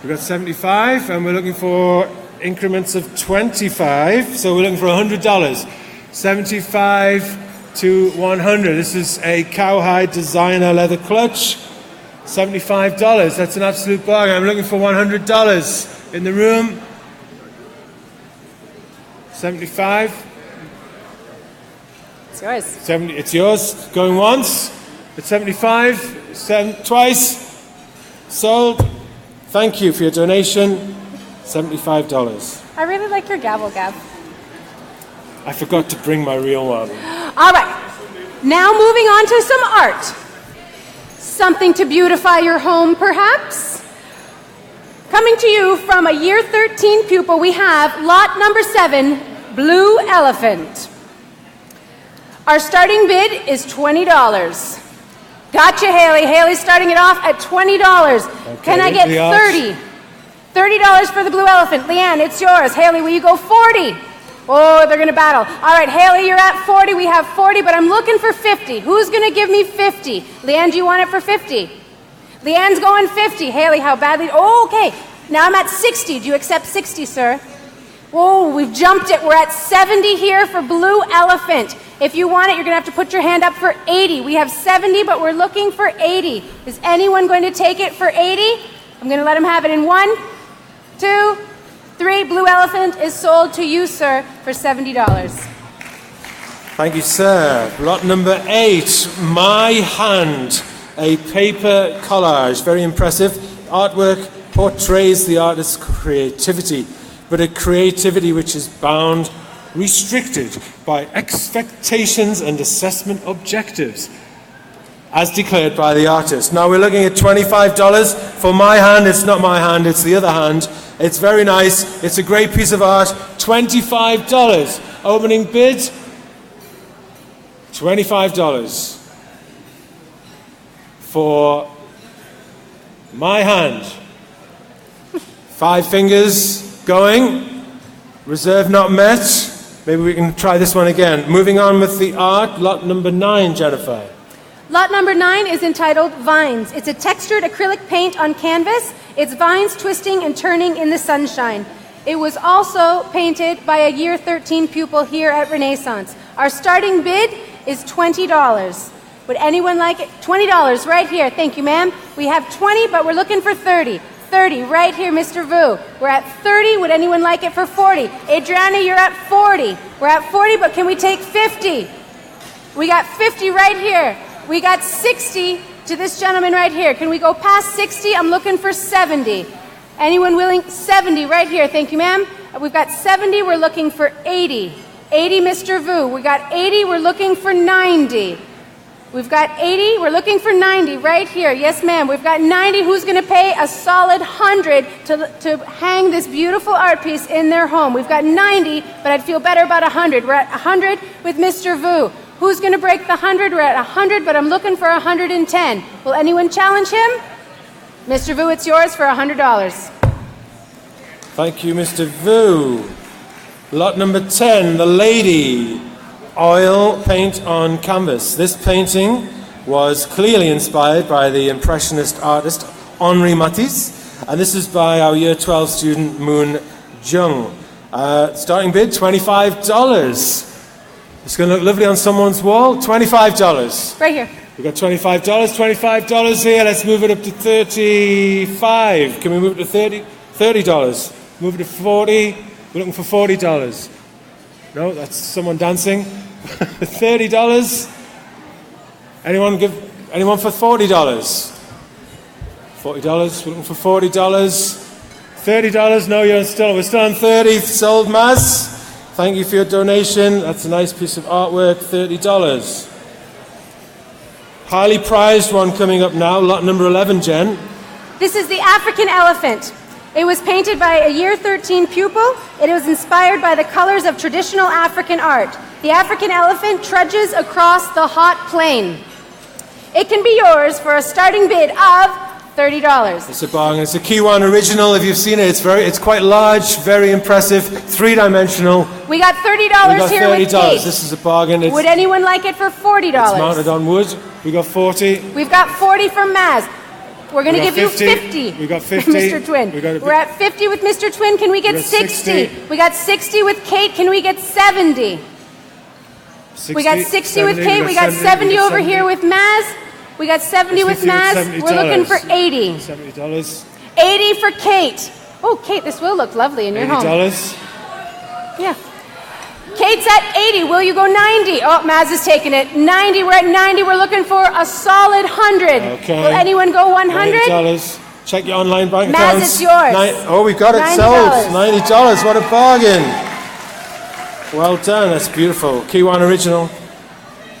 We've got 75, and we're looking for increments of 25, so we're looking for $100. 75 to 100. This is a cowhide designer leather clutch. $75. That's an absolute bargain. I'm looking for $100 in the room. 75. It's yours. 70. It's yours. Going once. It's 75. Twice. Sold. Thank you for your donation. $75. I really like your gavel, Gav. I forgot to bring my real one. All right. Now moving on to some art. Something to beautify your home, perhaps? Coming to you from a year 13 pupil, we have lot number 7, Blue Elephant. Our starting bid is $20. Gotcha, Haley. Haley's starting it off at $20. Okay, can I get 30? $30 for the Blue Elephant. Leanne, it's yours. Haley, will you go 40? Oh, they're going to battle. All right, Haley, you're at 40. We have 40, but I'm looking for 50. Who's going to give me 50? Leanne, do you want it for 50? Leanne's going 50. Haley, how badly? Oh, okay. Now I'm at 60. Do you accept 60, sir? Oh, we've jumped it. We're at 70 here for Blue Elephant. If you want it, you're going to have to put your hand up for 80. We have 70, but we're looking for 80. Is anyone going to take it for 80? I'm going to let him have it in 1, 2, 3. Blue Elephant is sold to you, sir, for $70. Thank you, sir. Lot number 8, My Hand, a paper collage. Very impressive. Artwork portrays the artist's creativity, but a creativity which is bound, restricted by expectations and assessment objectives, as declared by the artist. Now we're looking at $25 for My Hand. It's not my hand, it's the other hand. It's very nice. It's a great piece of art. $25. Opening bid, $25 for My Hand. 5 fingers going. Reserve not met. Maybe we can try this one again. Moving on with the art, lot number 9, Jennifer. Lot number 9 is entitled Vines. It's a textured acrylic paint on canvas. It's vines twisting and turning in the sunshine. It was also painted by a year 13 pupil here at Renaissance. Our starting bid is $20. Would anyone like it? $20 right here. Thank you, ma'am. We have 20, but we're looking for 30. 30 right here, Mr. Vu. We're at 30. Would anyone like it for 40? Adriana, you're at 40. We're at 40, but can we take 50? We got 50 right here. We got 60 to this gentleman right here. Can we go past 60? I'm looking for 70. Anyone willing? 70 right here. Thank you, ma'am. We've got 70. We're looking for 80. 80, Mr. Vu. We got 80. We're looking for 90. We've got 80. We're looking for 90 right here. Yes, ma'am. We've got 90. Who's going to pay a solid 100 to hang this beautiful art piece in their home? We've got 90, but I'd feel better about 100. We're at 100 with Mr. Vu. Who's going to break the 100? We're at 100, but I'm looking for 110. Will anyone challenge him? Mr. Vu, it's yours for $100. Thank you, Mr. Vu. Lot number 10, The Lady. Oil paint on canvas. This painting was clearly inspired by the Impressionist artist Henri Matisse, and this is by our Year 12 student Moon Jung. Starting bid, $25. It's going to look lovely on someone's wall. $25. Right here. We've got $25. $25 here. Let's move it up to $35. Can we move it to $30? $30. Move it to $40. We're looking for $40. No, that's someone dancing. $30. Anyone for $40? $40. We're looking for $40. $30. No, we're still on 30. Sold, Maz. Thank you for your donation. That's a nice piece of artwork. $30. Highly prized one coming up now. Lot number 11, Jen. This is the African elephant. It was painted by a year 13 pupil. It was inspired by the colors of traditional African art. The African elephant trudges across the hot plain. It can be yours for a starting bid of $30. It's a bargain. It's a Kiwan original. If you've seen it, it's quite large, very impressive, three-dimensional. We got $30 We got here with $30. Kate. This is a bargain. It's, Would anyone like it for $40? it's mounted on wood. We got 40. We've got 40 from Maz. We're going to We give got you 50. 50. We got 50. from Mr. Twin. We got a We're at 50 with Mr. Twin. Can we get got 60? 60. We got 60 with Kate. Can we get 70? 60, We got 60 with 70, Kate. We got 70 over here with Maz. We got 70 with 50 with Maz. We're looking for 80. $70. 80 for Kate. Oh, Kate, this will look lovely in your home. $80. Yeah. Kate's at 80. Will you go 90? Oh, Maz is taking it. 90. We're at 90. We're looking for a solid 100. Okay. Will anyone go 100? $90. Check your online bank Maz, accounts. it's yours. Oh, we got it $90. sold. $90. What a bargain. Well done. That's beautiful. Kiwan original.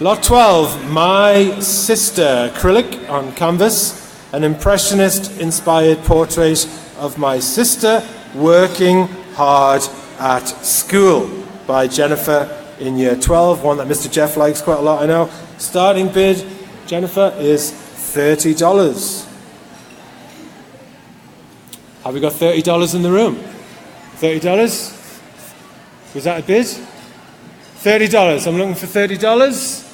Lot 12. My Sister. Acrylic on canvas. An impressionist-inspired portrait of my sister working hard at school by Jennifer in year 12. One that Mr. Jeff likes quite a lot, I know. Starting bid, Jennifer, is $30. Have we got $30 in the room? $30? Was that a bid? $30. I'm looking for $30.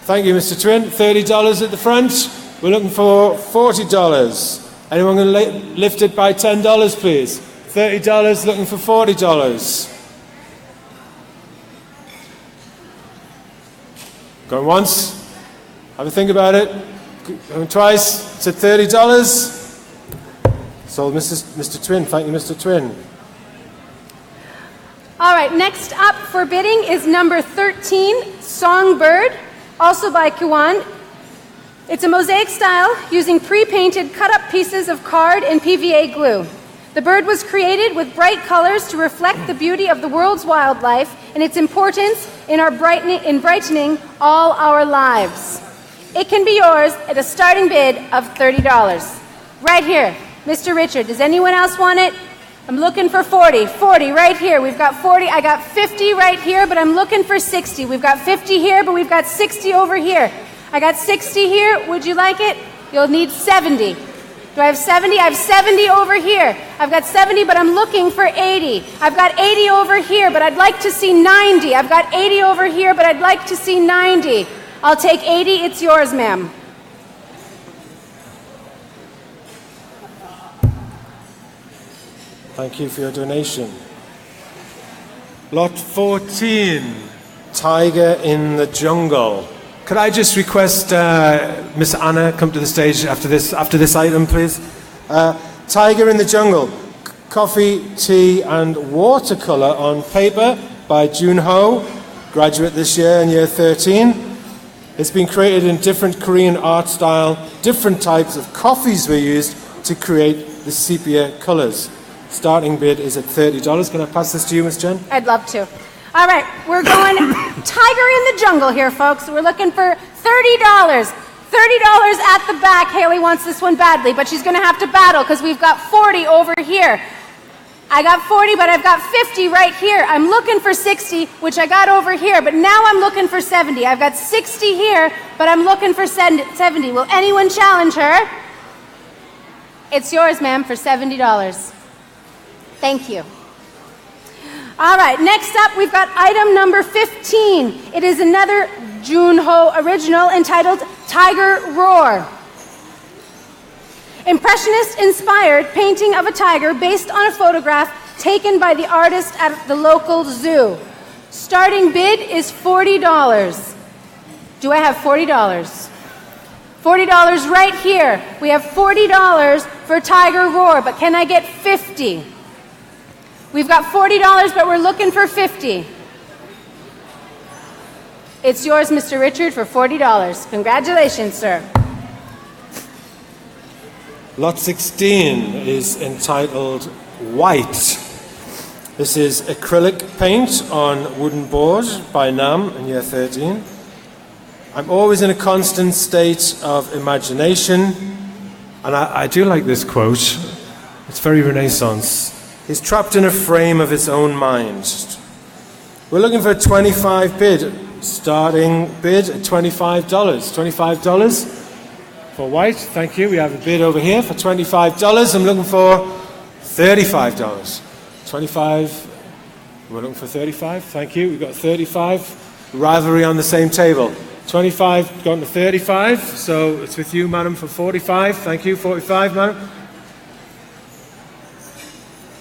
Thank you, Mr. Twin. $30 at the front. We're looking for $40. Anyone going to lift it by $10, please? $30, looking for $40. Going once. Have a think about it. Going twice. It's at $30. Sold Mr. Twin. Thank you, Mr. Twin. All right, next up for bidding is number 13, Songbird, also by Kiwan. It's a mosaic style using pre-painted cut-up pieces of card and PVA glue. The bird was created with bright colors to reflect the beauty of the world's wildlife and its importance in brightening all our lives. It can be yours at a starting bid of $30. Right here, Mr. Richard. Does anyone else want it? I'm looking for 40. 40 right here. We've got 40. I got 50 right here, but I'm looking for 60. We've got 50 here, but we've got 60 over here. I got 60 here. Would you like it? You'll need 70. Do I have 70? I have 70 over here. I've got 70, but I'm looking for 80. I've got 80 over here, but I'd like to see 90. I've got 80 over here, but I'd like to see 90. I'll take 80. It's yours, ma'am. Thank you for your donation. Lot 14, Tiger in the Jungle. Could I just request Miss Anna come to the stage after this item, please? Tiger in the Jungle, coffee, tea, and watercolor on paper by Jun Ho, graduate this year in year 13. It's been created in different Korean art style. Different types of coffees were used to create the sepia colors. Starting bid is at $30. Can I pass this to you, Miss Jen? I'd love to. All right, we're going Tiger in the Jungle here, folks. We're looking for $30. $30 at the back. Haley wants this one badly, but she's going to have to battle because we've got 40 over here. I got 40, but I've got 50 right here. I'm looking for 60, which I got over here, but now I'm looking for 70. I've got 60 here, but I'm looking for 70. Will anyone challenge her? It's yours, ma'am, for $70. Thank you. All right, next up, we've got item number 15. It is another Jun Ho original entitled Tiger Roar. Impressionist-inspired painting of a tiger based on a photograph taken by the artist at the local zoo. Starting bid is $40. Do I have $40? $40 right here. We have $40 for Tiger Roar, but can I get 50? We've got $40, but we're looking for 50. It's yours, Mr. Richard, for $40. Congratulations, sir. Lot 16 is entitled White. This is acrylic paint on wooden board by Nam in year 13. I'm always in a constant state of imagination, and I do like this quote. It's very Renaissance. He's trapped in a frame of his own mind. We're looking for a 25 bid. Starting bid at $25. $25 for for white. Thank you. We have a bid over here for $25. I'm looking for $35. 25. We're looking for 35. Thank you. We've got 35. Rivalry on the same table. 25 gone to 35. So it's with you, madam, for 45. Thank you. 45, madam.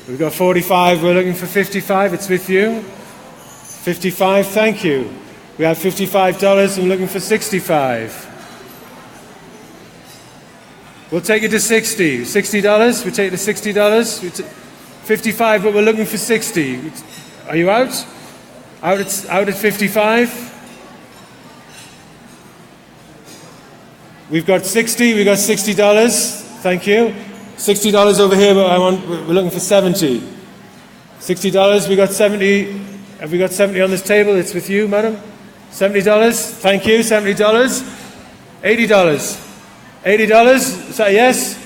We've got 45. We're looking for 55. It's with you. 55. Thank you. We have $55. I'm looking for 65. We'll take it to 60. $60. We take it to $60. 55, but we're looking for 60. Are you out? Out at 55. We've got 60. We've got $60. Thank you. $60 over here, but we're looking for 70. $60. We got 70. Have we got 70 on this table? It's with you, madam. $70. Thank you. $70. $80. $80. Is that a yes?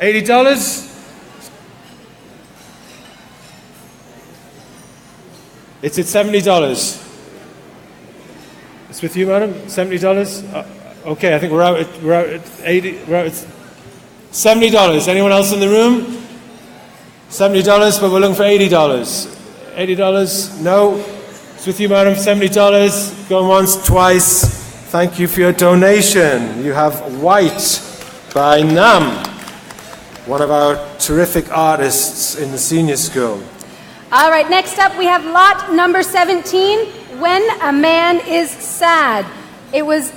$80. It's at $70. It's with you, madam. $70. Okay, I think we're out at 80. We're out at $70. Anyone else in the room? $70, but we're looking for $80. $80. No. It's with you, madam. $70. Going once, twice. Thank you for your donation. You have White by Nam, one of our terrific artists in the senior school. All right, next up we have lot number 17, When a Man is Sad. It was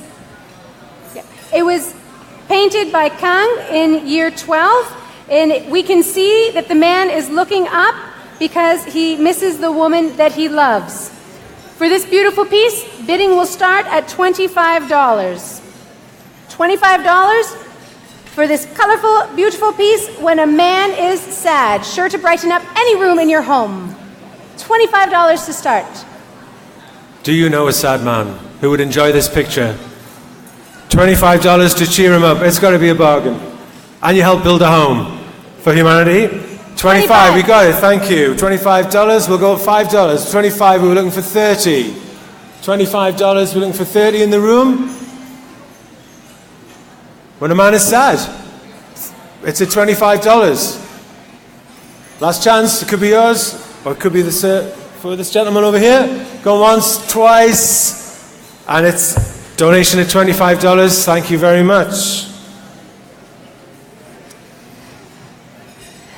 painted by Kang in year 12, and we can see that the man is looking up because he misses the woman that he loves. For this beautiful piece, bidding will start at $25. $25 for this colorful, beautiful piece, When a Man is Sad, sure to brighten up any room in your home. $25 to start. Do you know a sad man who would enjoy this picture? $25 to cheer him up. It's got to be a bargain. And you help build a home for humanity. 25, we got it, thank you. $25, we'll go at $5. 25, we were looking for 30. $25, we're looking for 30 in the room. When a man is sad, it's at $25. Last chance, it could be yours, or it could be for this gentleman over here. Go once, twice, and it's donation at $25. Thank you very much.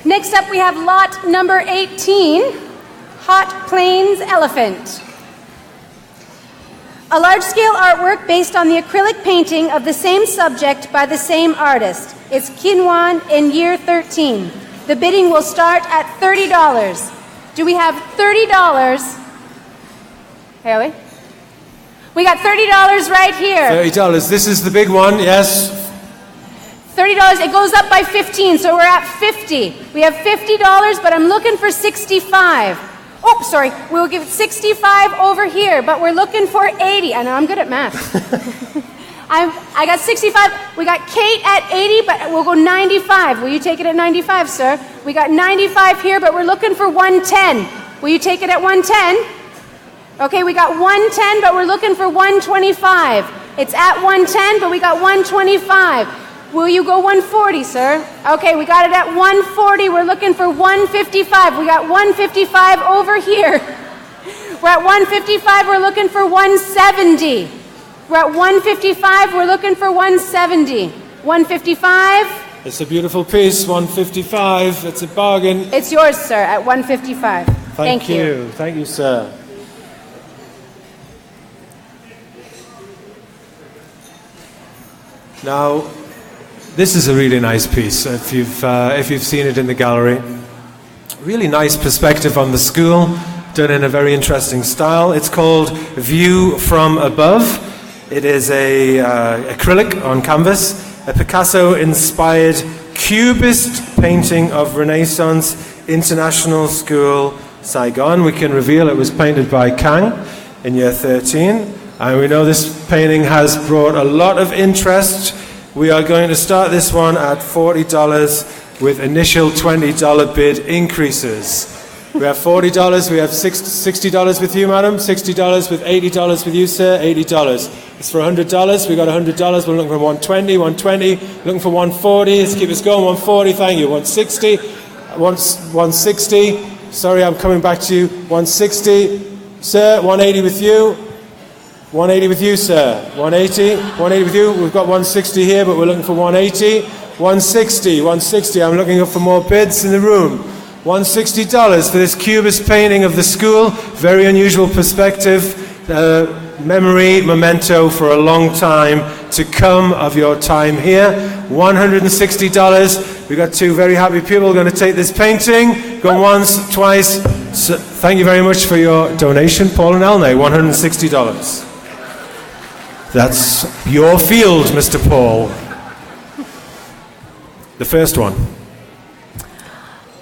Next up we have lot number 18, Hot Plains Elephant. A large-scale artwork based on the acrylic painting of the same subject by the same artist. It's Kinwan in year 13. The bidding will start at $30. Do we have $30? Haley? We got $30 right here. $30, this is the big one, yes. $30, it goes up by 15, so we're at 50. We have $50, but I'm looking for 65. Oh, sorry, we'll give 65 over here, but we're looking for 80. I know, I'm good at math. I got 65. We got Kate at 80, but we'll go 95. Will you take it at 95, sir? We got 95 here, but we're looking for 110. Will you take it at 110? Okay, we got 110, but we're looking for 125. It's at 110, but we got 125. Will you go 140, sir? Okay, we got it at 140. We're looking for 155. We got 155 over here. We're at 155. We're looking for 170. We're at 155. We're looking for 170. 155. It's a beautiful piece, 155. It's a bargain. It's yours, sir, at 155. Thank you. Thank you, sir. Now, this is a really nice piece, if you've seen it in the gallery. Really nice perspective on the school, done in a very interesting style. It's called View from Above. It is a acrylic on canvas, a Picasso-inspired cubist painting of Renaissance International School, Saigon. We can reveal it was painted by Kang in year 13. And we know this painting has brought a lot of interest. We are going to start this one at $40 with initial $20 bid increases. We have $40. We have $60 with you, madam. $60 with $80 with you, sir. $80. It's for $100. We got $100. We're looking for 120. 120. Looking for 140. Let's keep this going. 140. Thank you. 160. 160. Sorry, I'm coming back to you. 160, sir. 180 with you. 180 with you, sir. 180. 180 with you. We've got 160 here, but we're looking for 180. 160. 160. I'm looking up for more bids in the room. $160 for this cubist painting of the school. Very unusual perspective, memory, memento for a long time to come of your time here. $160. We got two very happy people going to take this painting. Go once, twice. So, thank you very much for your donation, Paul and Elnay. $160. That's your field, Mr. Paul. The first one.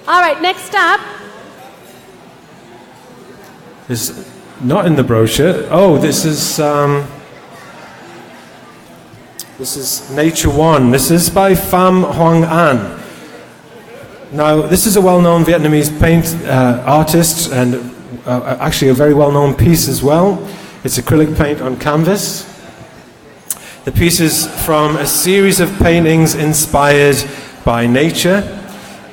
All right, next up. Is not in the brochure. Oh, this is Nature One. This is by Pham Hoang An. Now, this is a well-known Vietnamese paint artist, and actually a very well-known piece as well. It's acrylic paint on canvas. The piece is from a series of paintings inspired by nature.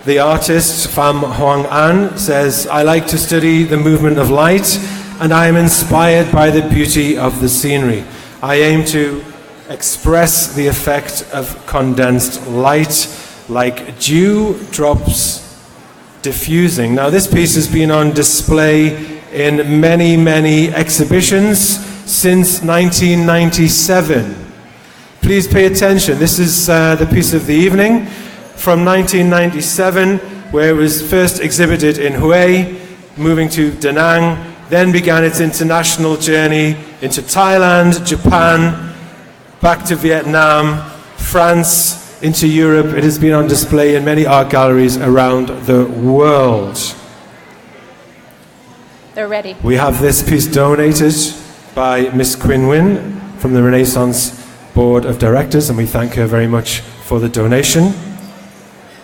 The artist, Pham Hoang An, says, "I like to study the movement of light, and I am inspired by the beauty of the scenery. I aim to express the effect of condensed light, like dew drops diffusing." Now, this piece has been on display in many, many exhibitions since 1997. Please pay attention. This is the piece of the evening from 1997, where it was first exhibited in Hue, moving to Da Nang, then began its international journey into Thailand, Japan, back to Vietnam, France, into Europe. It has been on display in many art galleries around the world. They're ready. We have this piece donated by Miss Quinn Wynn from the Renaissance Board of Directors, and we thank her very much for the donation.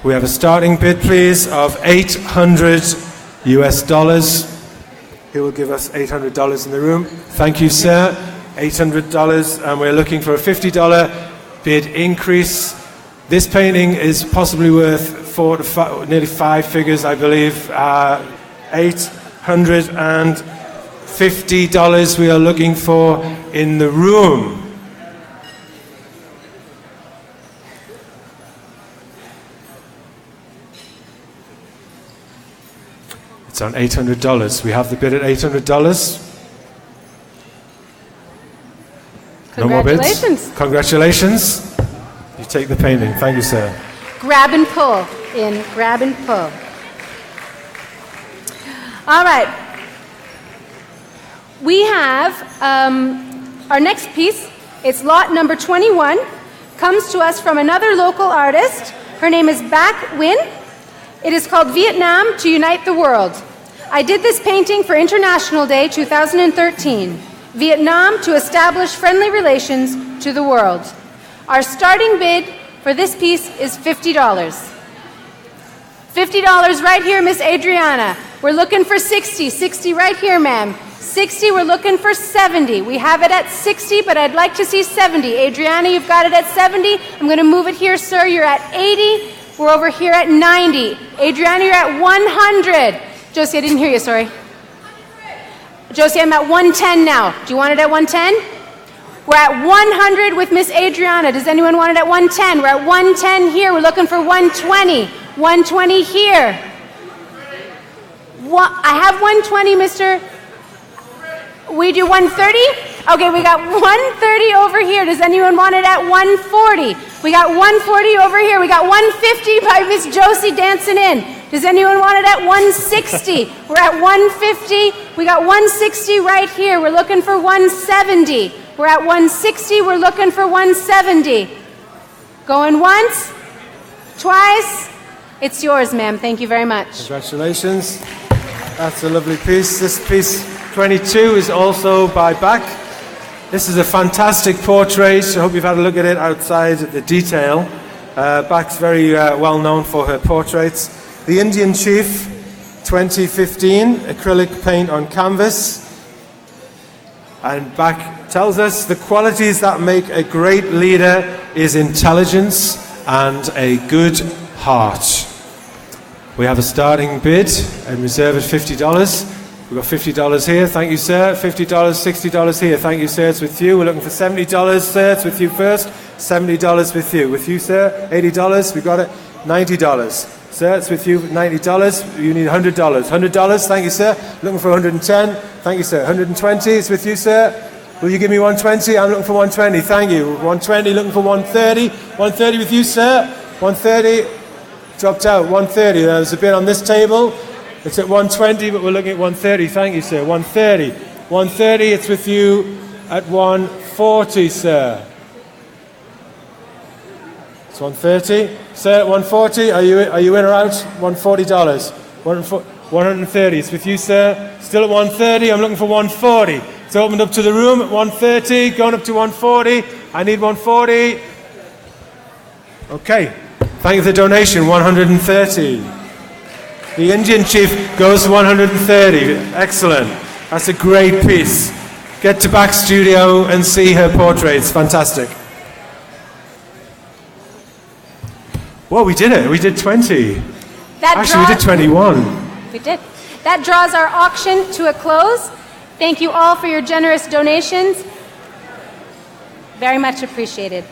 We have a starting bid, please, of $800 US. Who will give us $800 in the room? Thank you, sir. $800, and we're looking for a $50 bid increase. This painting is possibly worth nearly five figures, I believe. $850 we are looking for in the room. It's on $800. We have the bid at $800. No more bids? Congratulations. Congratulations. You take the painting. Thank you, sir. Grab and pull. Grab and pull. All right. We have our next piece. It's lot number 21. Comes to us from another local artist. Her name is Bac Win. It is called Vietnam to Unite the World. I did this painting for International Day 2013. Vietnam to establish friendly relations to the world. Our starting bid for this piece is $50. $50 right here, Miss Adriana. We're looking for 60. 60 right here, ma'am. 60, we're looking for 70. We have it at 60, but I'd like to see 70. Adriana, you've got it at 70. I'm going to move it here, sir. You're at 80. We're over here at 90. Adriana, you're at 100. Josie, I didn't hear you, sorry. Josie, I'm at 110 now. Do you want it at 110? We're at 100 with Miss Adriana. Does anyone want it at 110? We're at 110 here. We're looking for 120. 120 here. I have 120, Mr. We do 130? Okay, we got 130 over here. Does anyone want it at 140? We got 140 over here. We got 150 by Miss Josie dancing in. Does anyone want it at 160? We're at 150. We got 160 right here. We're looking for 170. We're at 160. We're looking for 170. Going once, twice. It's yours, ma'am. Thank you very much. Congratulations. That's a lovely piece. This piece 22 is also by Bac. This is a fantastic portrait. I hope you've had a look at it outside at the detail. Bac's very well known for her portraits. The Indian chief, 2015 acrylic paint on canvas. And back tells us the qualities that make a great leader is intelligence and a good heart. We have a starting bid and reserve at $50. We've got $50 here, thank you sir, $50, $60 here, thank you sir, it's with you. We're looking for $70, sir, it's with you first, $70 with you. With you sir, $80, we got it, $90. Sir, it's with you, $90, you need $100. $100, thank you sir, looking for $110, thank you sir. $120, it's with you sir, will you give me $120? I'm looking for $120, thank you. $120, looking for $130, $130 with you sir, $130, dropped out, $130, there's a bid on this table. It's at $120, but we're looking at $130. Thank you, sir. $130. $130, it's with you at $140, sir. It's $130. Sir, at $140, are you in or out? $140. $130, it's with you, sir. Still at $130, I'm looking for $140. It's opened up to the room at $130, going up to $140. I need $140. Okay. Thank you for the donation, $130. The Indian chief goes to $130. Excellent. That's a great piece. Get to back studio and see her portraits. Fantastic. Well, we did it. We did 20. Actually, we did 21. We did. That draws our auction to a close. Thank you all for your generous donations. Very much appreciated.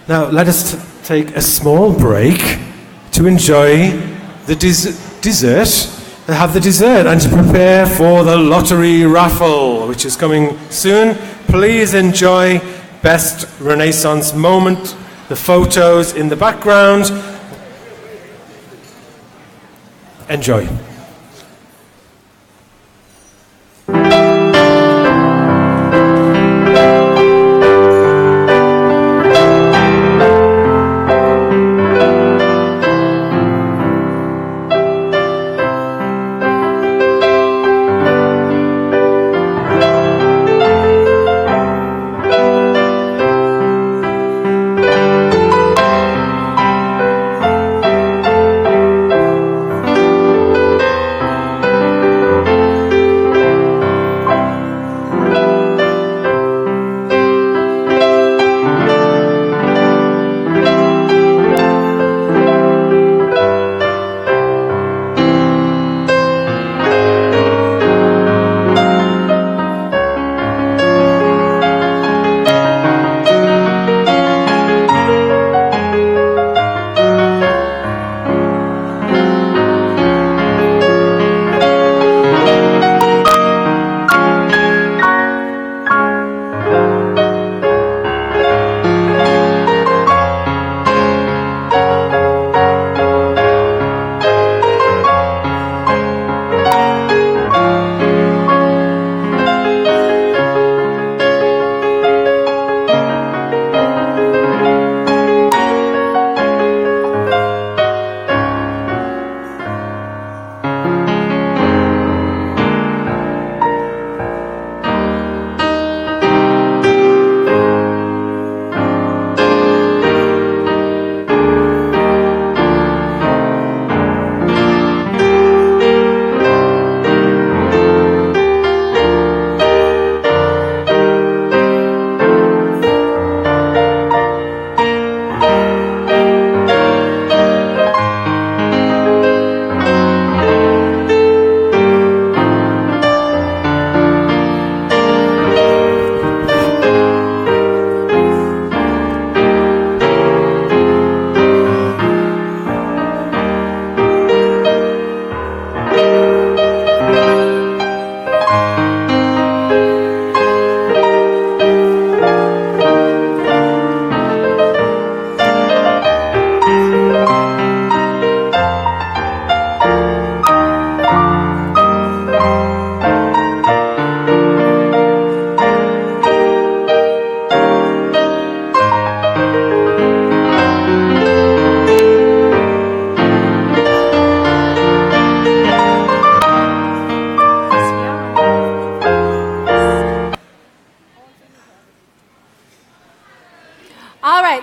Now, let us take a small break to enjoy the dessert, have the dessert, and to prepare for the lottery raffle, which is coming soon. Please enjoy Best Renaissance Moment, the photos in the background. Enjoy.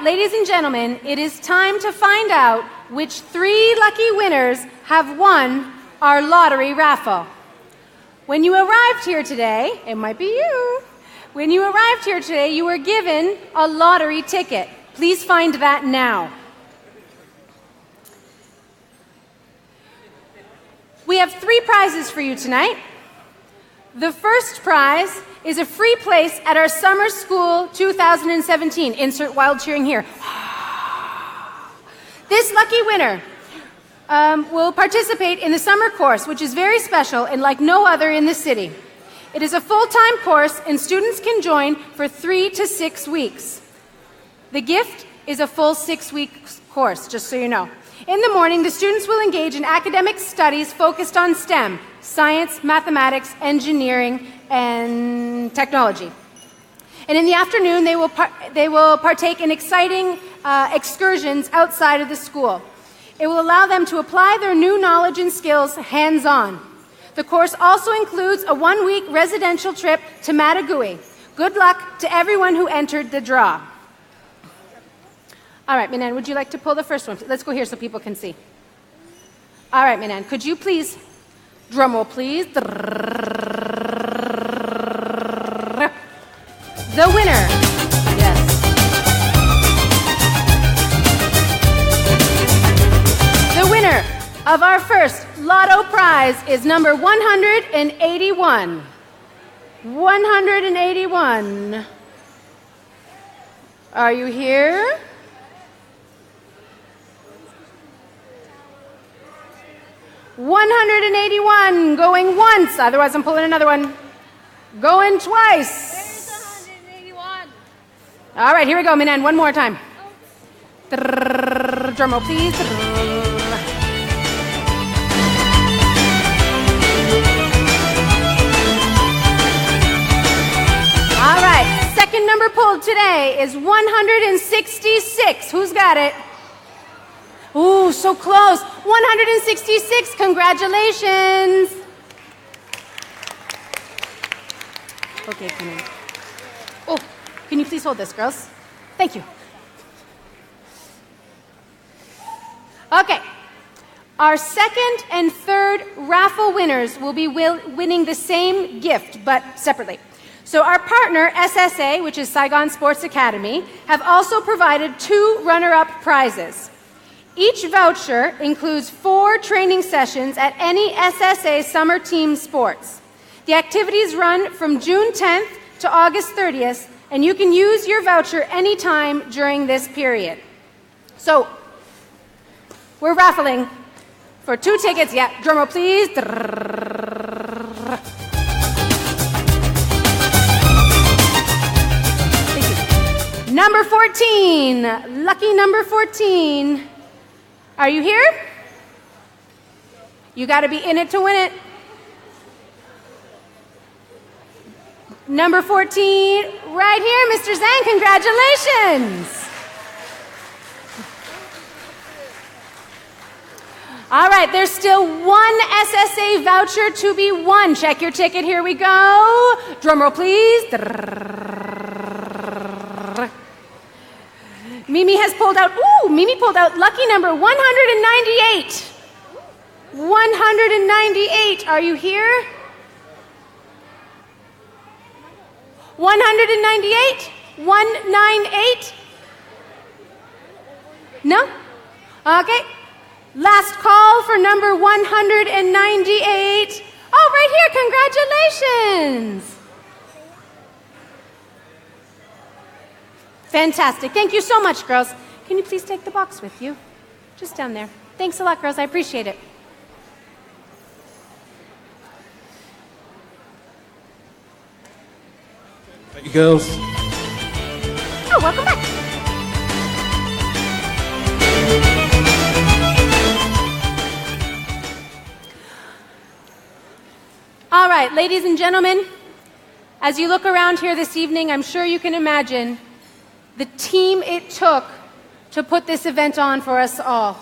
Ladies and gentlemen, it is time to find out which 3 lucky winners have won our lottery raffle. When you arrived here today, it might be you. When you arrived here today, you were given a lottery ticket. Please find that now. We have 3 prizes for you tonight. The first prize is a free place at our Summer School 2017. Insert wild cheering here. This lucky winner will participate in the summer course, which is very special and like no other in the city. It is a full-time course, and students can join for 3 to 6 weeks. The gift is a full 6-week course, just so you know. In the morning, the students will engage in academic studies focused on STEM, science, mathematics, engineering, and technology. And in the afternoon, they will partake in exciting excursions outside of the school. It will allow them to apply their new knowledge and skills hands-on. The course also includes a 1-week residential trip to Matagui. Good luck to everyone who entered the draw. All right, Minan, would you like to pull the first one? Let's go here so people can see. All right, Minan, could you please, drum roll please. The winner. Yes. The winner of our first Lotto prize is number 181. 181. Are you here? $181 going once, otherwise I'm pulling another one. Going twice. All right, here we go, Minan, one more time. Drum roll, please. All right, second number pulled today is 166. Who's got it? Ooh, so close. 166, congratulations. Okay, come in. Oh, can you please hold this, girls? Thank you. Okay, our second and third raffle winners will be winning the same gift, but separately. So our partner, SSA, which is Saigon Sports Academy, have also provided 2 runner-up prizes. Each voucher includes 4 training sessions at any SSA summer team sports. The activities run from June 10th to August 30th, and you can use your voucher anytime during this period. So, we're raffling for 2 tickets. Yeah, drum roll please. Thank you. Number 14, lucky number 14. Are you here? You got to be in it to win it. Number 14, right here, Mr. Zhang, congratulations. All right, there's still 1 SSA voucher to be won. Check your ticket, here we go. Drum roll, please. Mimi has pulled out, Mimi pulled out lucky number 198. 198, are you here? 198? 198? No? Okay. Last call for number 198. Oh, right here, congratulations. Fantastic. Thank you so much, girls. Can you please take the box with you? Just down there. Thanks a lot, girls. I appreciate it. Thank you, girls. Oh, welcome back. All right, ladies and gentlemen, as you look around here this evening, I'm sure you can imagine the team it took to put this event on for us all.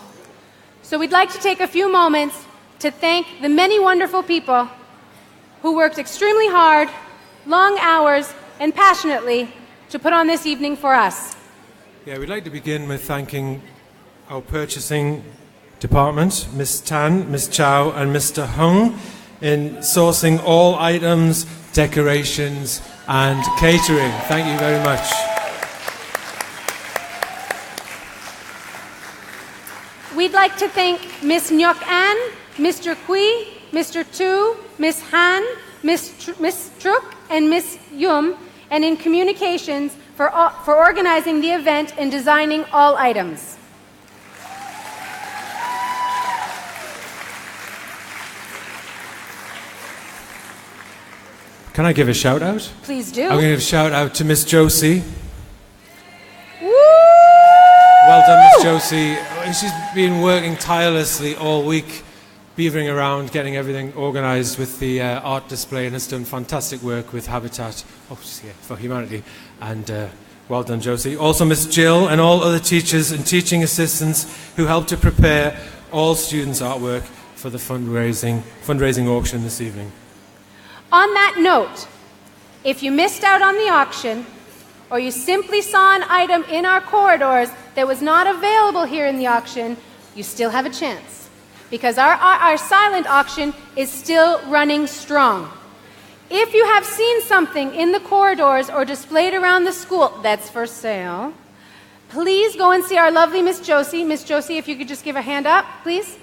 So we'd like to take a few moments to thank the many wonderful people who worked extremely hard, long hours, and passionately to put on this evening for us. Yeah, we'd like to begin with thanking our purchasing department, Ms. Tan, Ms. Chow, and Mr. Hung, in sourcing all items, decorations, and catering. Thank you very much. We'd like to thank Ms. Nyok An, Mr. Kui, Mr. Tu, Ms. Han, Ms. Truk, and Ms. Yum, and in communications for organizing the event and designing all items. Can I give a shout out? Please do. I'm going to give a shout out to Miss Josie. Woo! Well done, Miss Josie. She's been working tirelessly all week, beavering around, getting everything organised with the art display, and has done fantastic work with Habitat for Humanity. And well done, Josie. Also, Miss Jill and all other teachers and teaching assistants who helped to prepare all students' artwork for the fundraising auction this evening. On that note, if you missed out on the auction, or you simply saw an item in our corridors that was not available here in the auction, you still have a chance. Because our silent auction is still running strong. If you have seen something in the corridors or displayed around the school that's for sale, please go and see our lovely Miss Josie. Miss Josie, if you could just give a hand up, please.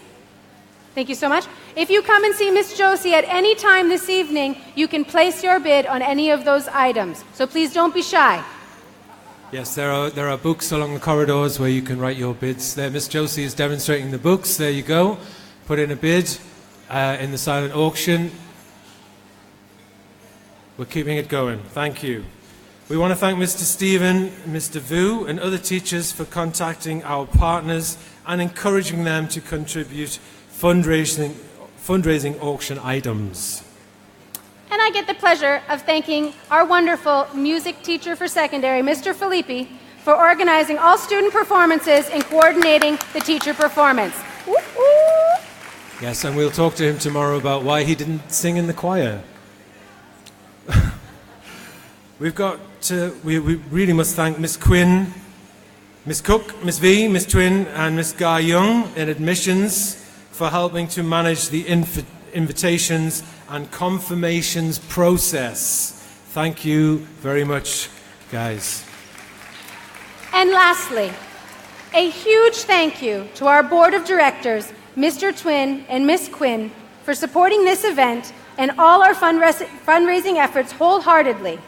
Thank you so much. If you come and see Miss Josie at any time this evening, you can place your bid on any of those items. So please don't be shy. Yes, there are books along the corridors where you can write your bids. There, Miss Josie is demonstrating the books. There you go. Put in a bid in the silent auction. We're keeping it going. Thank you. We want to thank Mr. Stephen, Mr. Vu, and other teachers for contacting our partners and encouraging them to contribute fundraising auction items. And I get the pleasure of thanking our wonderful music teacher for secondary, Mr. Filippi, for organizing all student performances and coordinating the teacher performance. Woo-hoo! Yes, and we'll talk to him tomorrow about why he didn't sing in the choir. We really must thank Miss Quinn, Miss Cook, Miss V, Miss Twin, and Miss Ga Young in admissions for helping to manage the invitations and confirmations process. Thank you very much, guys. And lastly, a huge thank you to our board of directors, Mr. Twin and Miss Quinn, for supporting this event and all our fundraising efforts wholeheartedly,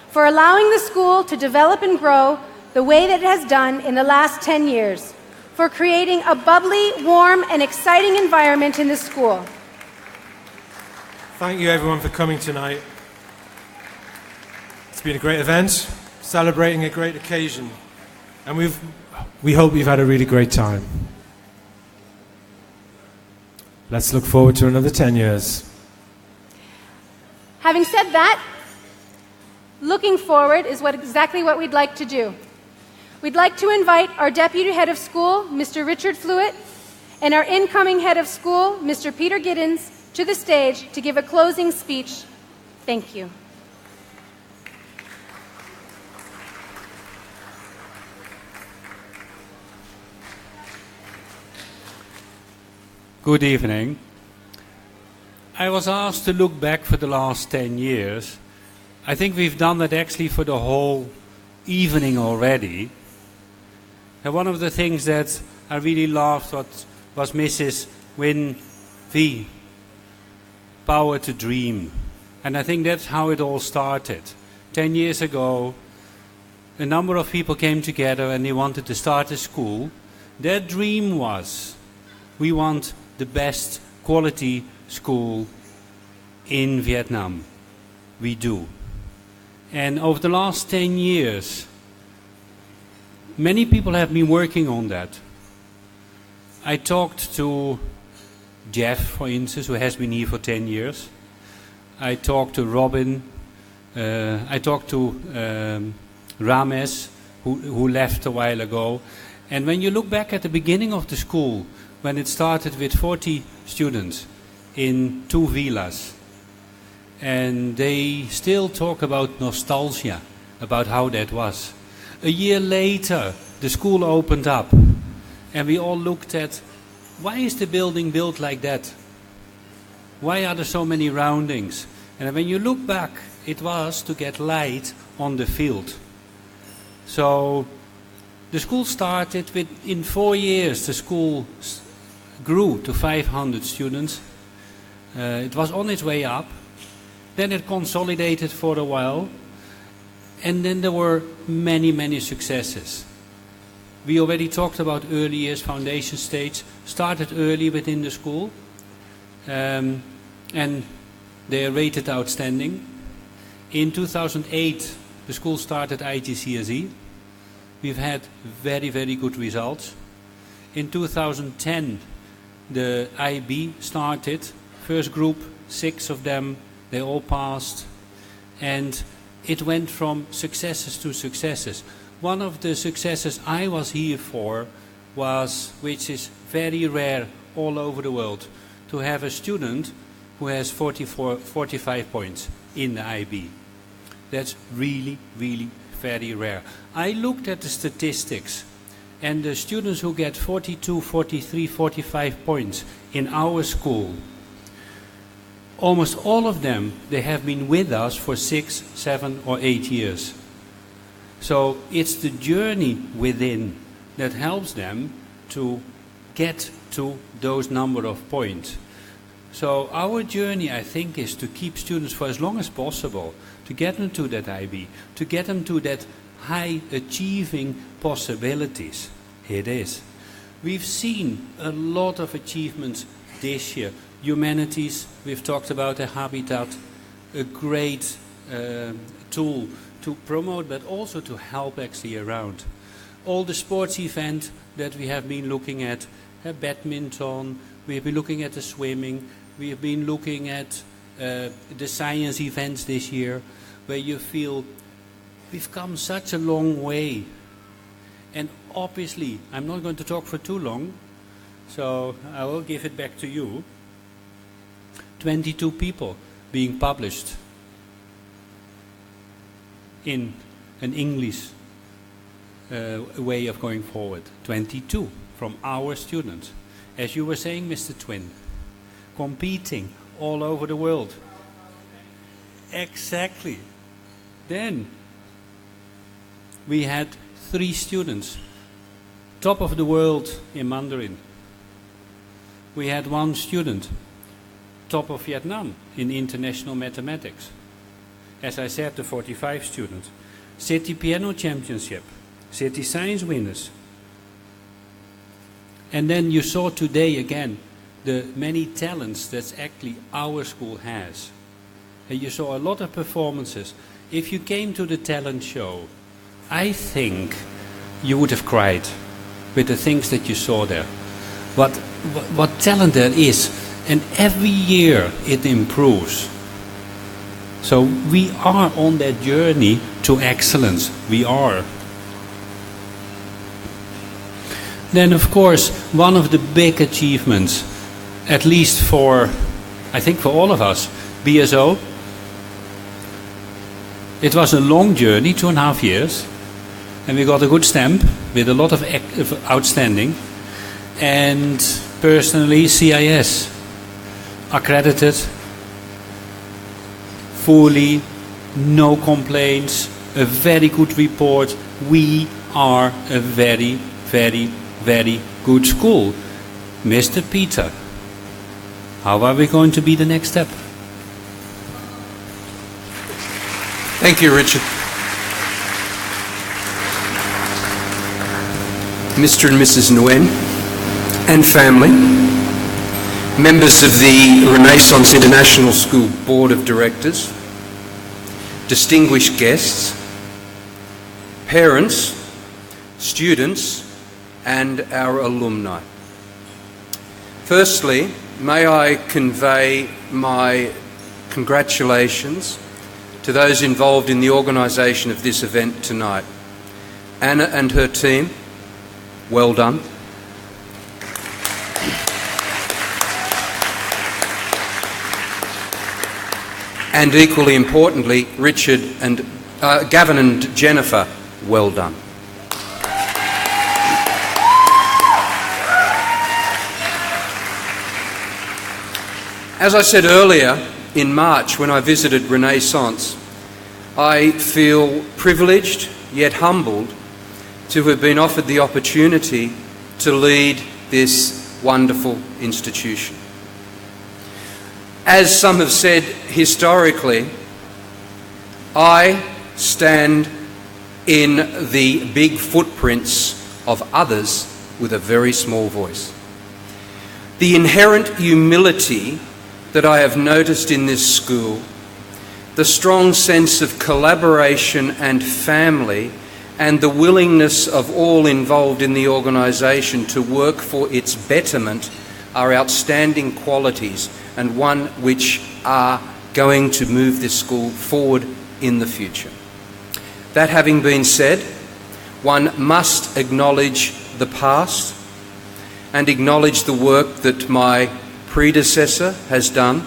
for allowing the school to develop and grow the way that it has done in the last 10 years, for creating a bubbly, warm, and exciting environment in the school. Thank you, everyone, for coming tonight. It's been a great event, celebrating a great occasion, and we hope you've had a really great time. Let's look forward to another 10 years. Having said that, looking forward is exactly what we'd like to do. We'd like to invite our Deputy Head of School, Mr. Richard Fluitt, and our incoming Head of School, Mr. Peter Giddens, to the stage to give a closing speech. Thank you. Good evening. I was asked to look back for the last 10 years. I think we've done that actually for the whole evening already. And one of the things that I really loved was Mrs. Win V. Power to dream. And I think that's how it all started. 10 years ago, a number of people came together and they wanted to start a school. Their dream was, we want the best quality school in Vietnam. We do. And over the last 10 years, many people have been working on that. I talked to Jeff, for instance, who has been here for 10 years. I talked to Robin. I talked to Rames, who left a while ago. And when you look back at the beginning of the school, when it started with 40 students in 2 villas, and they still talk about nostalgia, about how that was. A year later, the school opened up, and we all looked at why is the building built like that? Why are there so many roundings? And when you look back, it was to get light on the field. So the school started with, in 4 years, the school grew to 500 students. It was on its way up. Then it consolidated for a while. And then there were many, many successes. We already talked about early years, foundation stage, started early within the school. And they are rated outstanding. In 2008, the school started IGCSE. We've had very, very good results. In 2010, the IB started. First group, 6 of them, they all passed. And it went from successes to successes. One of the successes I was here for was, which is very rare all over the world, to have a student who has 45 points in the IB. That's really, really very rare. I looked at the statistics, and the students who get 42, 43, 45 points in our school, almost all of them, they have been with us for 6, 7 or 8 years. So it's the journey within that helps them to get to those number of points. So our journey, I think, is to keep students for as long as possible, to get them to that IB, to get them to that high achieving possibilities. It is. We've seen a lot of achievements this year. Humanities, we've talked about a habitat, a great tool to promote, but also to help actually around. All the sports events that we have been looking at, badminton, we have been looking at the swimming, we have been looking at the science events this year, where you feel we've come such a long way. And obviously, I'm not going to talk for too long, so I will give it back to you. 22 people being published in an English way of going forward. 22 from our students. As you were saying, Mr. Twin, competing all over the world. Exactly. Then we had 3 students, top of the world in Mandarin. We had 1 student, top of Vietnam in international mathematics. As I said, the 45 students. City Piano Championship, City Science winners. And then you saw today again the many talents that actually our school has. And you saw a lot of performances. If you came to the talent show, I think you would have cried with the things that you saw there. What talent there is. And every year it improves. So we are on that journey to excellence. We are. Then of course, one of the big achievements, at least for, I think for all of us, BSO. It was a long journey, 2.5 years. And we got a good stamp with a lot of outstanding. And personally, CIS, accredited, fully, no complaints, a very good report. We are a very, very, very good school. Mr. Peter, how are we going to be the next step? Thank you, Richard. Mr. and Mrs. Nguyen and family, members of the Renaissance International School Board of Directors, distinguished guests, parents, students, and our alumni. Firstly, may I convey my congratulations to those involved in the organisation of this event tonight. Anna and her team, well done. And equally importantly, Richard and Gavin and Jennifer, well done. As I said earlier, in March when I visited Renaissance, I feel privileged yet humbled to have been offered the opportunity to lead this wonderful institution. As some have said historically, I stand in the big footprints of others with a very small voice. The inherent humility that I have noticed in this school, the strong sense of collaboration and family, and the willingness of all involved in the organisation to work for its betterment are outstanding qualities and one which are going to move this school forward in the future. That having been said, one must acknowledge the past and acknowledge the work that my predecessor has done.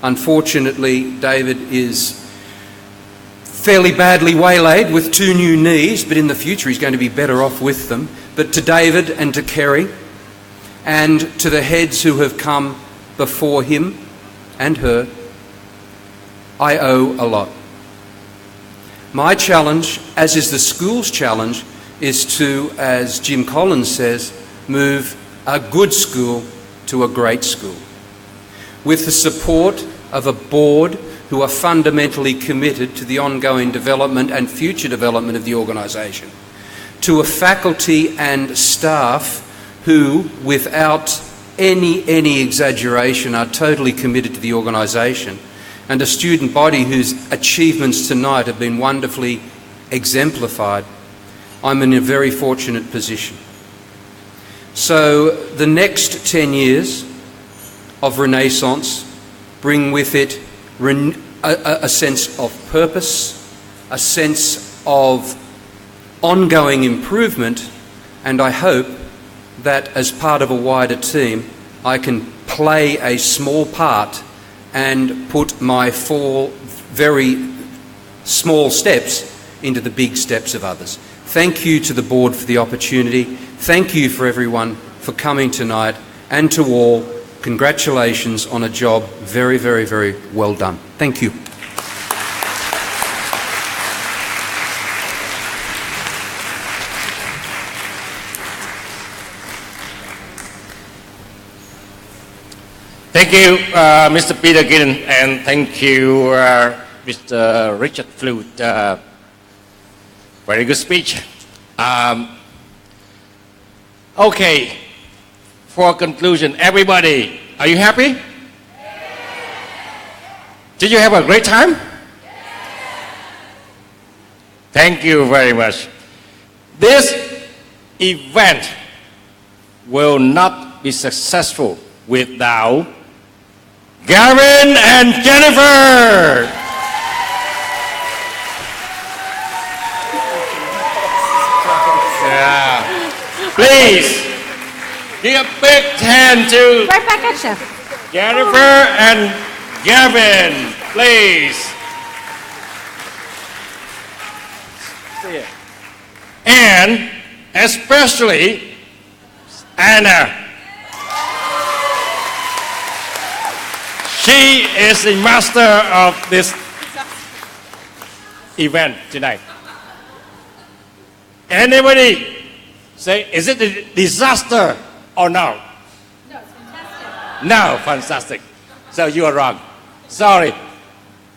Unfortunately, David is fairly badly waylaid with 2 new knees, but in the future he's going to be better off with them. But to David and to Kerry and to the heads who have come before him and her, I owe a lot. My challenge, as is the school's challenge, is to, as Jim Collins says, move a good school to a great school, with the support of a board who are fundamentally committed to the ongoing development and future development of the organisation, to a faculty and staff who, without any exaggeration, are totally committed to the organisation, and a student body whose achievements tonight have been wonderfully exemplified. I'm in a very fortunate position. So the next 10 years of Renaissance bring with it a sense of purpose, a sense of ongoing improvement, and I hope that as part of a wider team I can play a small part and put my 4 very small steps into the big steps of others. Thank you to the board for the opportunity. Thank you for everyone for coming tonight, and to all, congratulations on a job very, very, very well done. Thank you. Thank you, Mr. Peter Giddens, and thank you, Mr. Richard Flute. Very good speech. Okay, for conclusion, everybody, are you happy? Did you have a great time? Thank you very much. This event will not be successful without Gavin and Jennifer. Yeah. Please give a big hand to Right back at you. Jennifer and Gavin, please. And especially Anna. She is the master of this event tonight. Anybody say, is it a disaster or no? No, it's fantastic. No, fantastic. So you are wrong. Sorry,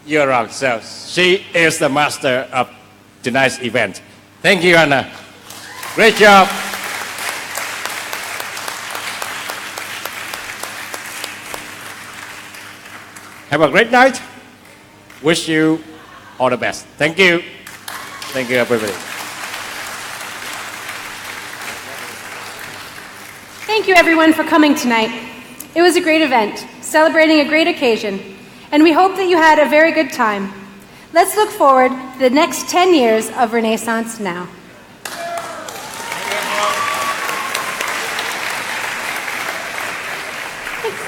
you are wrong. So she is the master of tonight's event. Thank you, Anna. Great job. Have a great night. Wish you all the best. Thank you. Thank you, everybody. Thank you, everyone, for coming tonight. It was a great event, celebrating a great occasion, and we hope that you had a very good time. Let's look forward to the next 10 years of Renaissance now. Thanks.